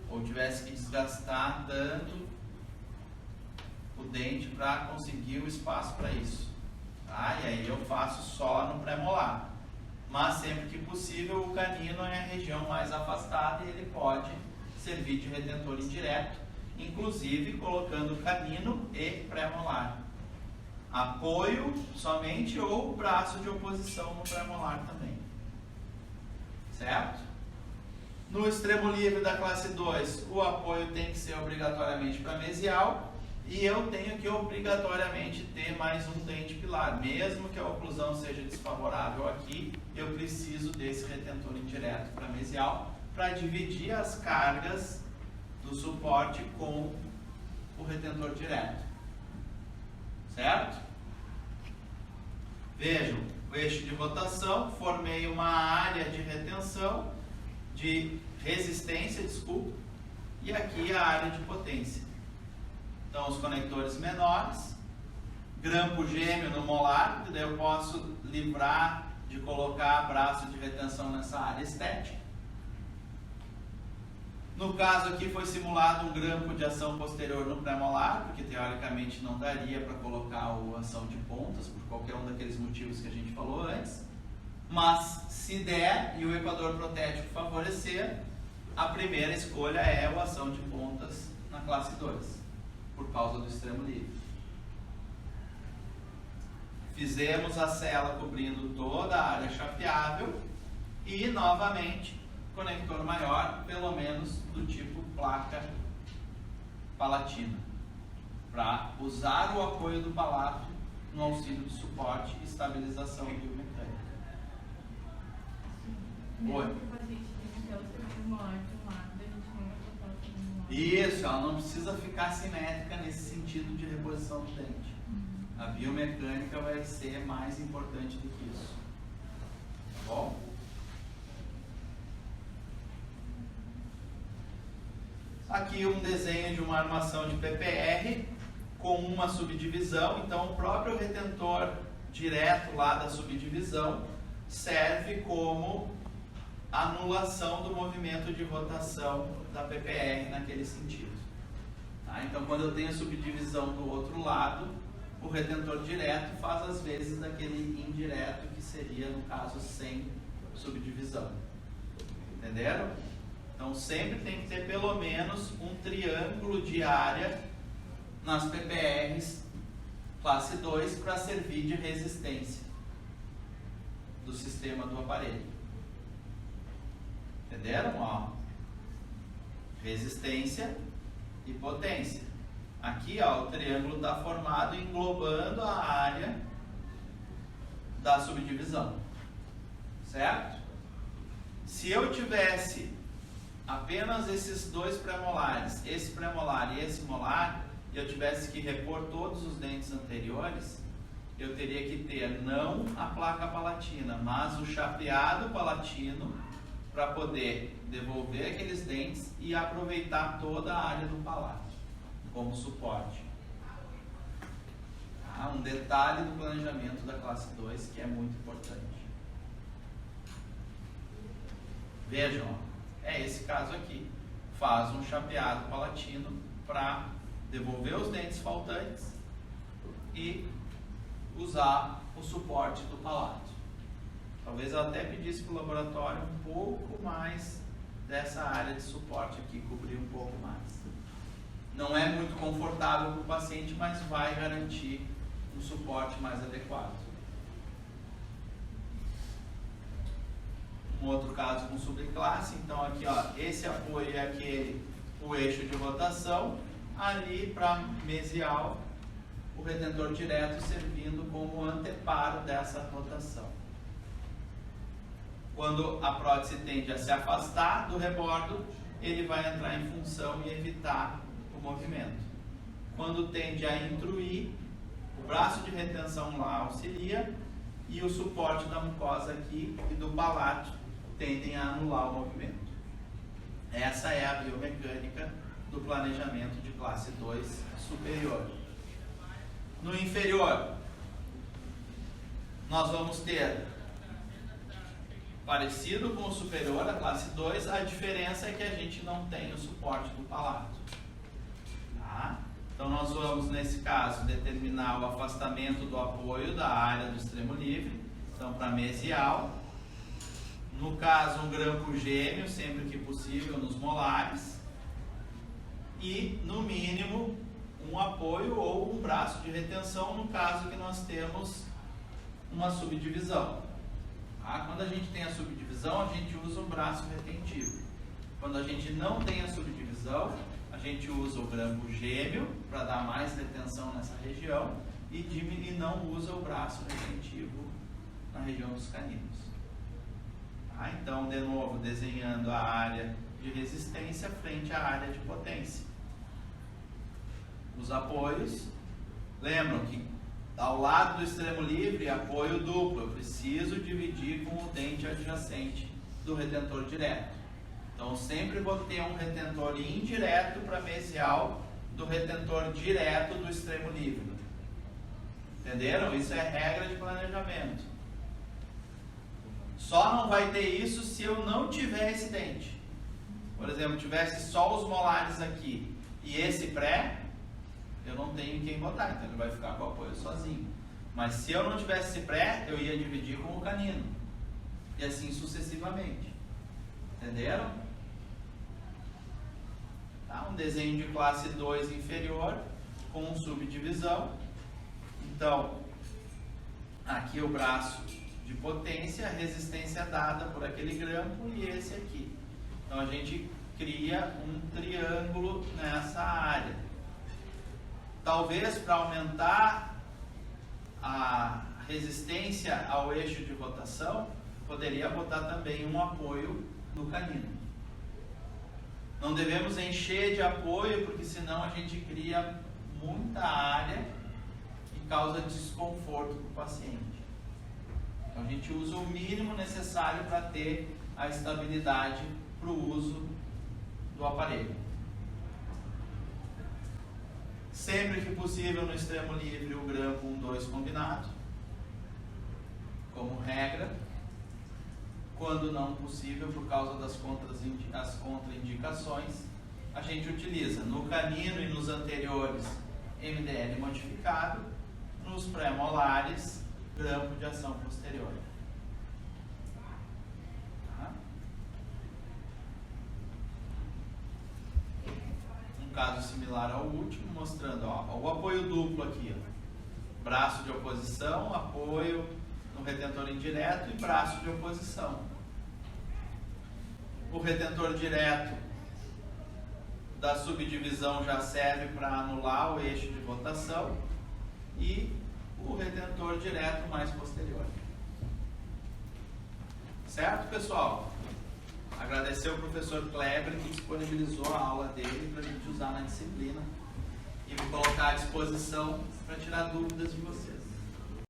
Ou tivesse que desgastar tanto o dente para conseguir o espaço para isso. Tá? E aí eu faço só no pré-molar. Mas sempre que possível o canino é a região mais afastada e ele pode servir de retentor indireto, inclusive colocando canino e pré-molar. apoio somente ou braço de oposição no pré-molar também. Certo? No extremo livre da classe 2, o apoio tem que ser obrigatoriamente para mesial e eu tenho que obrigatoriamente ter mais um dente pilar. Mesmo que a oclusão seja desfavorável aqui, eu preciso desse retentor indireto para mesial para dividir as cargas do suporte com o retentor direto. Certo? Vejam, o eixo de rotação, formei uma área de retenção, de resistência, desculpa, e aqui a área de potência. Então, os conectores menores, grampo gêmeo no molar, daí eu posso livrar de colocar braço de retenção nessa área estética. No caso aqui foi simulado um grampo de ação posterior no pré-molar, porque teoricamente não daria para colocar a ação de pontas, por qualquer um daqueles motivos que a gente falou antes. Mas se der e o equador protético favorecer, a primeira escolha é a ação de pontas na classe 2, por causa do extremo livre. Fizemos a cela cobrindo toda a área chapeável e, novamente, conector maior, pelo menos do tipo placa palatina, para usar o apoio do palato no auxílio de suporte e estabilização biomecânica. Oi. Isso, ela não precisa ficar simétrica nesse sentido de reposição do dente. A biomecânica vai ser mais importante do que isso. Tá bom? Aqui um desenho de uma armação de PPR com uma subdivisão. Então o próprio retentor direto lá da subdivisão serve como anulação do movimento de rotação da PPR naquele sentido. Tá? Então quando eu tenho a subdivisão do outro lado, o retentor direto faz as vezes daquele indireto, que seria no caso sem subdivisão. Entenderam? Então sempre tem que ter pelo menos um triângulo de área nas PPRs classe 2 para servir de resistência do sistema do aparelho. Entenderam? Ó, resistência e potência. Aqui, ó, o triângulo está formado englobando a área da subdivisão. Certo? Se eu tivesse apenas esses dois pré-molares, esse pré-molar e esse molar, e eu tivesse que repor todos os dentes anteriores, eu teria que ter não a placa palatina, mas o chapeado palatino para poder devolver aqueles dentes e aproveitar toda a área do palato como suporte. Tá? Um detalhe do planejamento da classe 2 que é muito importante. Vejam, ó, é esse caso aqui. Faz um chapeado palatino para devolver os dentes faltantes e usar o suporte do palato. Talvez eu até pedisse para o laboratório um pouco mais dessa área de suporte aqui, cobrir um pouco mais. Não é muito confortável para o paciente, mas vai garantir um suporte mais adequado. Um outro caso com subclasse, então aqui, ó, esse apoio é aquele, o eixo de rotação, ali para mesial, o retentor direto servindo como anteparo dessa rotação. Quando a prótese tende a se afastar do rebordo, ele vai entrar em função e evitar o movimento. Quando tende a intruir, o braço de retenção lá auxilia e o suporte da mucosa aqui e do palato tendem a anular o movimento. Essa é a biomecânica do planejamento de classe 2 superior. No inferior, nós vamos ter, parecido com o superior, a classe 2, a diferença é que a gente não tem o suporte do palato. Tá? Então nós vamos, nesse caso, determinar o afastamento do apoio da área do extremo livre, então para mesial. No caso, um grampo gêmeo, sempre que possível, nos molares. E, no mínimo, um apoio ou um braço de retenção no caso que nós temos uma subdivisão. Tá? Quando a gente tem a subdivisão, a gente usa um braço retentivo. Quando a gente não tem a subdivisão, a gente usa o grampo gêmeo para dar mais retenção nessa região e não usa o braço retentivo na região dos caninos. Tá? Então, de novo, desenhando a área de resistência frente à área de potência. Os apoios, lembram que ao lado do extremo livre, apoio duplo, eu preciso dividir com o dente adjacente do retentor direto. Então, eu sempre vou ter um retentor indireto para mesial do retentor direto do extremo livre. Entenderam? Isso é regra de planejamento. Só não vai ter isso se eu não tiver esse dente. Por exemplo, tivesse só os molares aqui e esse pré, eu não tenho quem botar, então ele vai ficar com o apoio sozinho. Mas se eu não tivesse esse pré, eu ia dividir com o canino. E assim sucessivamente. Entenderam? Tá? Um desenho de classe 2 inferior com subdivisão. Então, aqui o braço de potência, resistência dada por aquele grampo e esse aqui. Então a gente cria um triângulo nessa área. Talvez para aumentar a resistência ao eixo de rotação, poderia botar também um apoio no canino. Não devemos encher de apoio, porque senão a gente cria muita área e causa desconforto para o paciente. Então a gente usa o mínimo necessário para ter a estabilidade para o uso do aparelho. Sempre que possível, no extremo livre, o grampo 1-2 combinado, como regra. Quando não possível, por causa das contraindicações, a gente utiliza no canino e nos anteriores MDL modificado, nos pré-molares, grampo de ação posterior. Caso similar ao último, mostrando o apoio duplo aqui, ó. Braço de oposição, apoio no retentor indireto e braço de oposição. O retentor direto da subdivisão já serve para anular o eixo de rotação e o retentor direto mais posterior. Certo, pessoal? Agradecer ao professor Kleber que disponibilizou a aula dele para a gente usar na disciplina e vou colocar à disposição para tirar dúvidas de vocês.